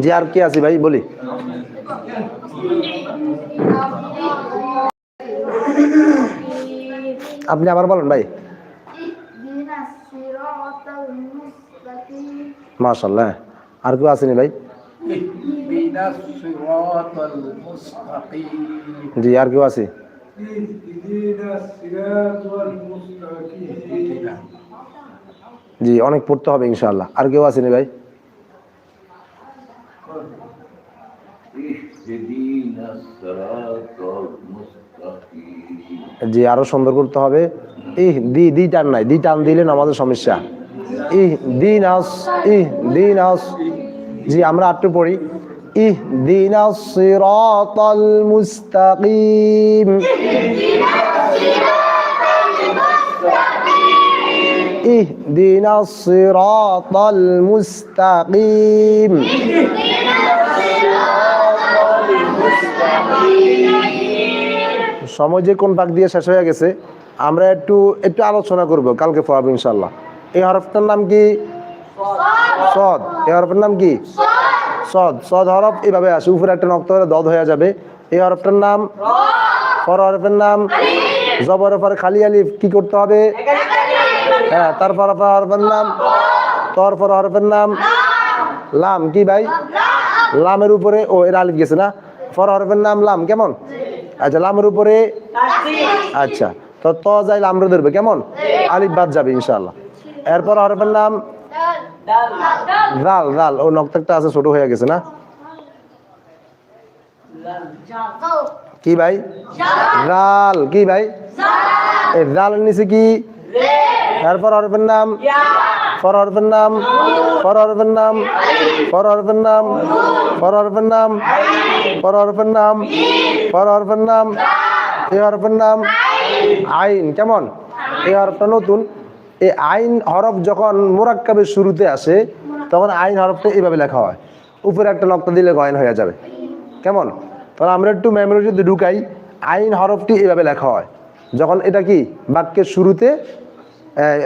Speaker 1: জি আর কি আছে ভাই বলি? আপনি আবার বলেন ভাই। মাশাআল্লাহ। আর কেউ আসেনি ভাই? জি আর কেউ আছে? জি অনেক পড়তে হবে ইনশাআল্লাহ। আর কেউ আসেনি ভাই? জি আরো সুন্দর করতে হবে। দি টান নাই, দি টান দিলে আমাদের সমস্যা। দিনাস। জি আমরা একটু পড়ি। ইহদিনাস সিরাতাল মুস্তাকিম। ইহদিনাস সিরাতাল মুস্তাকিম। সময় যে কোন ভাগ দিয়ে শেষ হয়ে গেছে, আমরা একটু আলোচনা করব, কালকে পড়াবো ইনশাআল্লাহ। এই হরফটার নাম কি? সদ। এই হরফের নাম কি? সদ। সদ হরফ এভাবে আসে, উপরে একটা নক্ত হলে দদ হয়ে যাবে। এই হরফটার নাম ফর। হরফের নাম জবরের পরে খালি আলিফ, কি করতে হবে? হ্যাঁ। তারপর হরফের নাম তর। পর হরফের নাম লাম। কি ভাই? লামের উপরে ও এর আলিফ গেছে না? ফর হরফের নাম লাম। কেমন? আচ্ছা লামের উপরে আচ্ছা তো ত যাই লামরে ধরবে, কেমন? আলিফ বাদ যাবে ইনশাআল্লাহ। এরপর হরফের নাম জাল। জাল ও নক্তাটা আছে, ছোট হয়ে গেছে না? কি ভাই? জাল। কি ভাই? এই জালের নিচে কি? এরপর হরফের নাম ফর। হরফের নাম ফর। হরফের নাম ফর। হরফের নাম ফর। হরফের নাম ফর। হরফের নাম ফর। হরফের নাম এই হরফের নাম আইন। কেমন? এই হরফটা নতুন। এই আইন হরফ যখন মুরাক্কাবের শুরুতে আসে তখন আইন হরফটা এইভাবে লেখা হয়, উপরে একটা নক্তা দিলে গয়ন হয়ে যাবে। কেমন? তাহলে আমরা একটু মেমোরিতে ঢুকাই। আইন হরফটি এইভাবে লেখা হয় যখন এটা কি বাক্যের শুরুতে,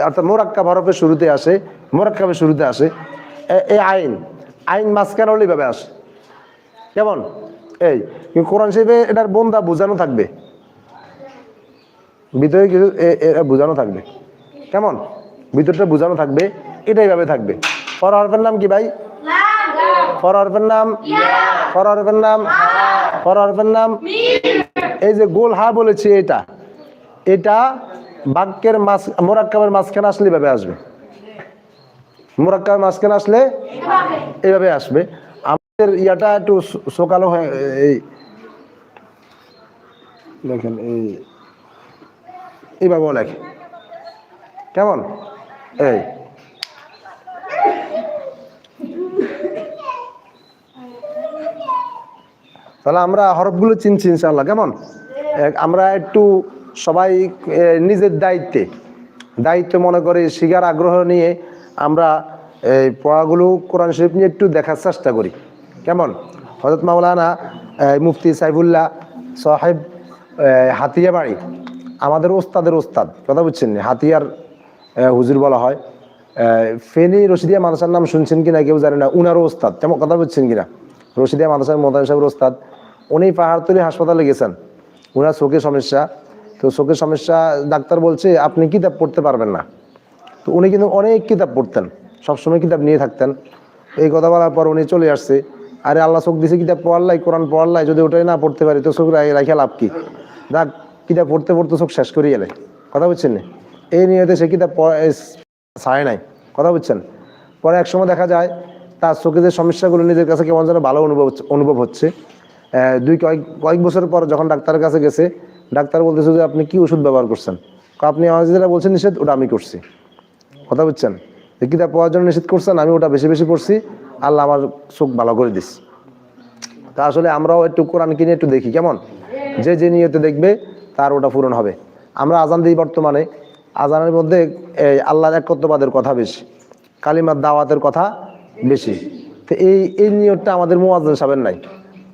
Speaker 1: অর্থাৎ মুরাক্কাব হরফের শুরুতে আসে, মুরাক্কাবের শুরুতে আসে। এই আইন মাঝখানে হলে এইভাবে আসে। কেমন? এই কোরআন শরীফে এটার বন্দা বোঝানো থাকবে, ভিতরে কিছু বোঝানো থাকবে। কেমন? ভিতরটা বোঝানো থাকবে, এটা এইভাবে থাকবে। ফর হরফের নাম কি ভাই? ফর হরফের নাম ফর। হরফের নাম ফর। হরফের নাম এই যে গোল হা বলেছি, এটা বাক্যের মুরাক্কাবের মাঝখানে আসলে এইভাবে আসবে। মুরাক্কাবের মাঝখানে আসলে এইভাবে আসবে। আমাদের ইয়াটা একটু সকালও হয়ে এই দেখেন এইভাবেও লেখে। কেমন? এই তাহলে আমরা হরফগুলো চিনছি ইনশাআল্লাহ। কেমন? আমরা একটু সবাই নিজের দায়িত্ব মনে করে শিখার আগ্রহ নিয়ে আমরা এই পড়াগুলো কোরআন শরীফ নিয়ে একটু দেখার চেষ্টা করি। কেমন? হযরত মাওলানা মুফতি সাইফুল্লাহ সাহেব হাতিয়া বাড়ি, আমাদের ওস্তাদের ওস্তাদ, কথা বুঝছেন? হাতিয়ার হুজুর বলা হয়। ফেনী রশিদিয়া মাদ্রাসার নাম শুনছেন কিনা কেউ জানে না, উনারও ওস্তাদ। কেমন? কথা বুঝছেন কিনা? রশিদিয়া মাদ্রাসার মোতায়েন সাহেবের ওস্তাদ। উনি পাহাড়তলী হাসপাতালে গেছেন, উনার চোখের সমস্যা। তো চোখের সমস্যা, ডাক্তার বলছে আপনি কিতাব পড়তে পারবেন না। তো উনি কিন্তু অনেক কিতাব পড়তেন, সবসময় কিতাব নিয়ে থাকতেন। এই কথা বলার পর উনি চলে আসছে, আরে আল্লাহ চোখ দিছে কিতাব পড়াল্লাই, কোরআন পড়াল্লাই, যদি ওটাই না পড়তে পারি তো চোখ রাখা লাভ কি? দেখ কিতাব পড়তে পড়তে চোখ শেষ করিয়ে এলে, কথা বুঝছেন? এই নিয়তে সে কিতাব ছাড়ে নাই, কথা বুঝছেন? পরে এক সময় দেখা যায় তার চোখে যে সমস্যাগুলো নিজের কাছে কেমন যেন ভালো অনুভব হচ্ছে। কয়েক বছর পর যখন ডাক্তারের কাছে গেছে, ডাক্তার বলতেছে যে আপনি কি ওষুধ ব্যবহার করছেন? আপনি আমার যেটা বলছেন নিষেধ, ওটা আমি করছি, কথা বুঝছেন? কিতাব পড়ার জন্য নিষেধ করছেন, আমি ওটা বেশি বেশি পড়ছি, আল্লাহ আমার চোখ ভালো করে দিস। তা আসলে আমরাও একটু কোরআন কিনে একটু দেখি। কেমন? যে নিয়তে দেখবে তার ওটা পূরণ হবে। আমরা আজান দিই বর্তমানে, আজানের মধ্যে আল্লাহর একত্ববাদের কথা বেশি, কালিমার দাওয়াতের কথা বেশি। তো এই নিয়তটা আমাদের মুয়াজ্জিন সাহেবের নাই,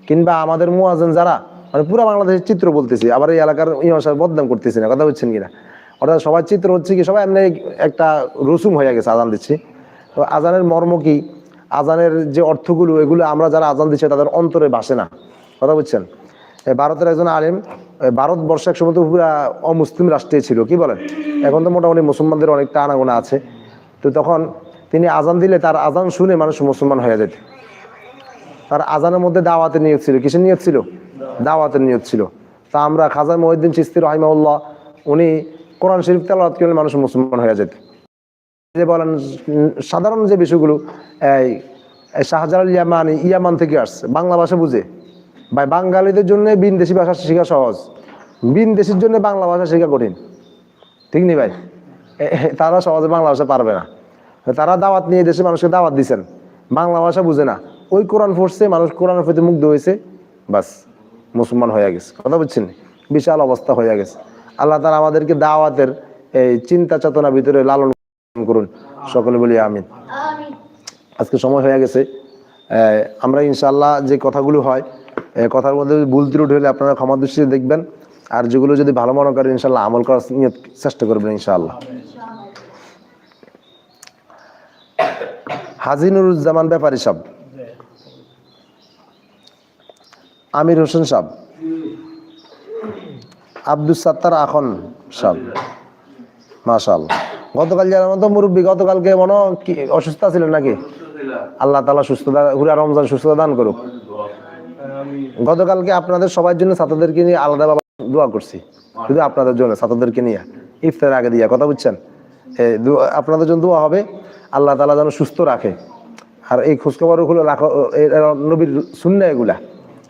Speaker 1: কিংবা আমাদের মুয়াজ্জিন যারা মানে পুরো বাংলাদেশের চিত্র বলতেছি, আবার এই এলাকার ইমাম সাহেব বদনাম করতেছি না, কথা বুঝছেন কিনা। অর্থাৎ সবার চিত্র হচ্ছে কি, সবাই এমনি একটা রসুম হয়ে গেছে আজান দিচ্ছি। তো আজানের মর্ম কি, আজানের যে অর্থগুলো, এগুলো আমরা যারা আজান দিচ্ছে তাদের অন্তরে ভাসে না, কথা বুঝছেন। ভারতের একজন আলেম, ভারতবর্ষ এক সময় তো পুরা অমুসলিম রাষ্ট্রে ছিল, কি বলেন, এখন তো মোটামুটি মুসলমানদের অনেকটা আনাগোনা আছে। তো তখন তিনি আজান দিলে তার আজান শুনে মানুষ মুসলমান হয়ে যেত। তার আজানের মধ্যে দাওয়াতের নিয়ত ছিল, কিসের নিয়ত ছিল, দাওয়াতের নিয়ত ছিল। তা আমরা খাজা মহিউদ্দিন চিশতি রাহিমাহুল্লাহ, উনি কোরআন শরীফ তেলাওয়াত করলে মানুষ মুসলমান হয়ে যেত। যে বলেন সাধারণ যে বিষয়গুলো, এই শাহজালাল ইয়ামানি, ইয়ামান থেকে আসছে, বাংলা ভাষা বুঝে ভাই। বাঙালিদের জন্য বিনদেশি ভাষা শেখা সহজ, বিনদেশির জন্য বাংলা ভাষা শেখা কঠিন, ঠিক নেই ভাই। তারা সহজে বাংলা ভাষা পারবে না। তারা দাওয়াত নিয়ে দেশে মানুষকে দাওয়াত দিচ্ছেন, বাংলা ভাষা বুঝে না, ওই কোরআন পড়ছে, মানুষ কোরআনের প্রতি মুগ্ধ হয়েছে, বাস মুসলমান হয়ে গেছে, কথা বুঝছেন। বিশাল অবস্থা হয়ে গেছে। আল্লাহ তাআলা আমাদেরকে দাওয়াতের এই চিন্তা চেতনা ভিতরে লালন করুন, সকলে বলি আমিন। আজকে সময় হয়ে গেছে। আমরা ইনশাআল্লাহ যে কথাগুলো হয়, কথার মধ্যে ভুল ত্রুটি হলে আপনারা ক্ষমা দৃষ্টিতে দেখবেন, আর যেগুলো যদি ভালো মনে করেন ইনশাআল্লাহ আমল করার চেষ্টা করবেন ইনশাআল্লাহ। হাজী নুরুজ্জামান ব্যাপারী সাহেব, আমির হোসেন সাহেব, আব্দুস সাত্তার আখন সাহেব, মাশাআল্লাহ। গতকাল যার মতো মুরব্বী, গতকালকে মনে কি অসুস্থ ছিলেন নাকি? আল্লাহ তাআলা সুস্থতা, পুরা রমজান সুস্থতা দান করুক। গতকালকে আপনাদের সবার জন্য ছাত্রদেরকে নিয়ে আলাদা বাবা দোয়া করছি, শুধু আপনাদের জন্য, ছাত্রদেরকে নিয়ে ইফতার আগে দিয়া, কথা বুঝছেন। আপনাদের জন্য দোয়া হবে, আল্লাহ তাআলা যেন সুস্থ রাখে। আর এই খোঁজখবরগুলো রাখো, নবীর সুন্নাহ এগুলা।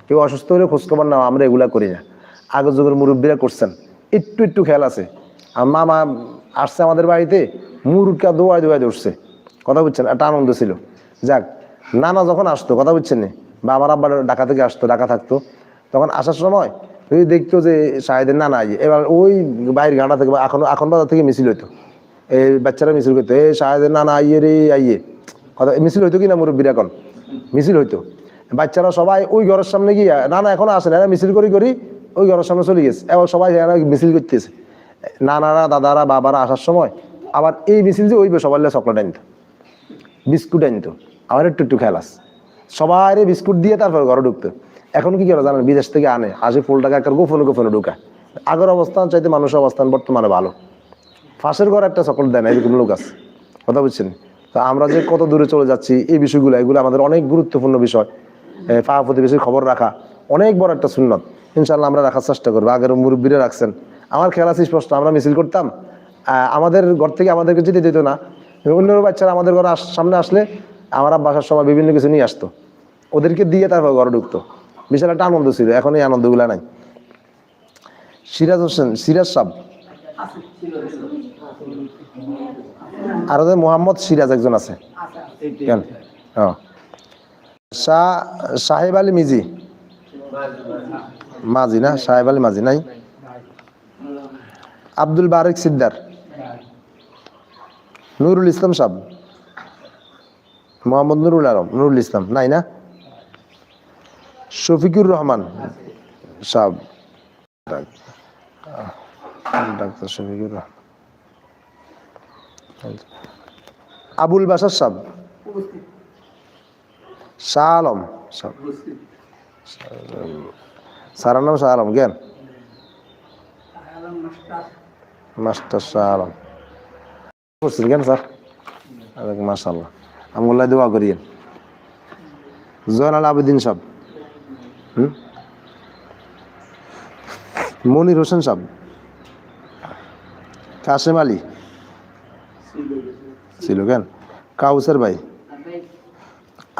Speaker 1: কেউ অসুস্থ হলে খোঁজখবর নাও, আমরা এগুলা করি না, আগের যুগের মুরব্বীরা করছেন। একটু একটু খেয়াল আছে। আর মামা আসছে আমাদের বাড়িতে, মুরুকা দোয়ায় দোয়ায় উঠছে, কথা বুঝছেন, একটা আনন্দ ছিল। যাক, নানা যখন আসতো, কথা বুঝছেন নি, বা আমার আব্বার ঢাকা থেকে আসতো, ঢাকা থাকতো, তখন আসার সময় যদি দেখতো যে শাহেদের নানা আইয়ে, এবার ওই বাইরের ঘাটা থেকে বা এখন বাজার থেকে মিছিল হইতো, এই বাচ্চারা মিছিল করতো, এই শাহেদের নানা আইয়ে রে আইয়ে, কথা মিছিল হইতো কিনা মুরব্বীর, এখন মিছিল হইতো। বাচ্চারা সবাই ওই ঘরের সামনে গিয়ে, নানা এখনো আসে না, মিছিল করি করি ওই ঘরের সামনে চলে গেছে, এবার সবাই মিছিল করতেছে। নানারা, দাদারা, বাবারা আসার সময় আবার এই মিছিল যে ওই সবাই চকলেট আনতো, বিস্কুট আনতো, আমার একটু একটু খেয়াল আছে, সবাই বিস্কুট দিয়ে তারপর ঘরে ঢুকতো। এখন কি করে জানেন, বিদেশ থেকে আনে, আসে ফুল টাকা একটা গোপনে গোপনে ঢুকায়। আগের অবস্থান চাইতে মানুষের অবস্থান বর্তমানে ভালো, ফাঁসের ঘরে একটা চকলেট দেয় না, এরকম লোক আছে, কথা বুঝছেন। তো আমরা যে কত দূরে চলে যাচ্ছি, এই বিষয়গুলো, এগুলো আমাদের অনেক গুরুত্বপূর্ণ বিষয়। পাড়া প্রতিবেশীর খবর রাখা অনেক বড় একটা সুন্নত, ইনশাআল্লাহ আমরা রাখার চেষ্টা করবো। আগের মুরব্বীরা রাখছেন, আমার খেয়াল আছে স্পষ্ট, আমরা মিছিল করতাম, আমাদের ঘর থেকে আমাদেরকে যেতে দিত না, অন্য বাচ্চারা আমাদের ঘরে সামনে আসলে আমার বাসার সময় বিভিন্ন কিছু নিয়ে আসতো, ওদেরকে দিয়ে তারপর ঘরে ঢুকতো, বিশাল একটা আনন্দ ছিল। এখন এই আনন্দগুলো নাই। সিরাজ হোসেন, সিরাজ সাহেব, আর মোহাম্মদ সিরাজ একজন আছে, কেন? সাহেব আলী মিজি, মাজি না, সাহেব আলী মাজি নাই। আব্দুল বারেক সিদ্দার, নুরুল ইসলাম সাহেব, মোহাম্মদ নুরুল ইসলাম নাই না। শফিকুর রহমান সাহেব, ডাক্তার শফিকুর রহমান। আবুল বাসার সাহেব, শাহ আলম সাহেব, স্যারের নাম শাহ আলম, জ্ঞান মাস্টার শাহ আলম করছেন কেন স্যার? মাশাআল্লাহ, আমগুল্লাহ দোয়া করিয়েন। জয়নাল আবেদিন সাহেব, মনির হোসেন সাহেব, কাশেম আলী ছিল কেন, কাউসার ভাই,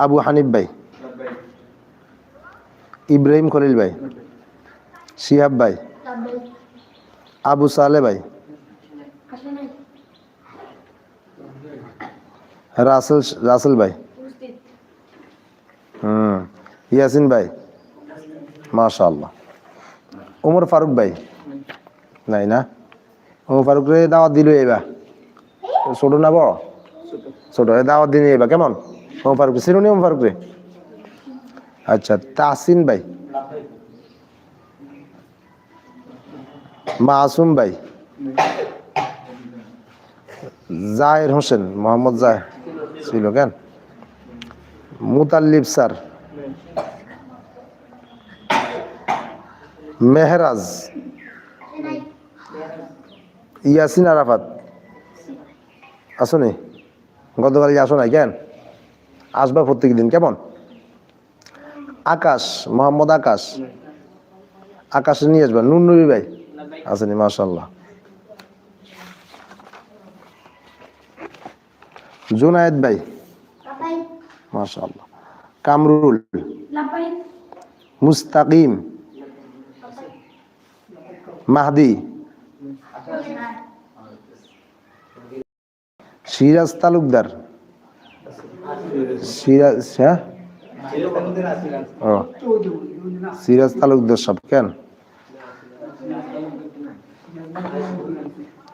Speaker 1: আবু হানিফ ভাই, ইব্রাহিম খলিল ভাই, শিহাব ভাই, আবু সালে ভাই, রাসেল ভাই, ইয়াসিন ভাই, মাশাআল্লাহ। ওমর ফারুক ভাই নাই না, ওমর ফারুক রে দাওয়াত দিল, এবার ছোট না বড়? ছোট, দাওয়াত দিন এবার, কেমন ওম ফারুক সিরুনি ওম ফারুক রে আচ্ছা তাসিন ভাই মাসুম ভাই জাহির হোসেন মোহাম্মদ জাহির ছিল কেন মুতাল্লিব স্যার মেহরাজ ইয়াসিন আরাফাত আসুনি গতকাল আসো নাই কেন আসবা প্রত্যেক দিন কেমন আকাশ মোহাম্মদ আকাশ আকাশে নিয়ে আসবেন নুরনুরি ভাই আসেনি মাশাআল্লাহ জুনায়েদ ভাই
Speaker 3: لبيك
Speaker 1: মাশাআল্লাহ কামরুল
Speaker 3: لبيك
Speaker 1: মুস্তাকিম মাহদি সিরাজ তালুকদার সিরাজ হ্যাঁ ও সিরাজ তালুকদার সব কেন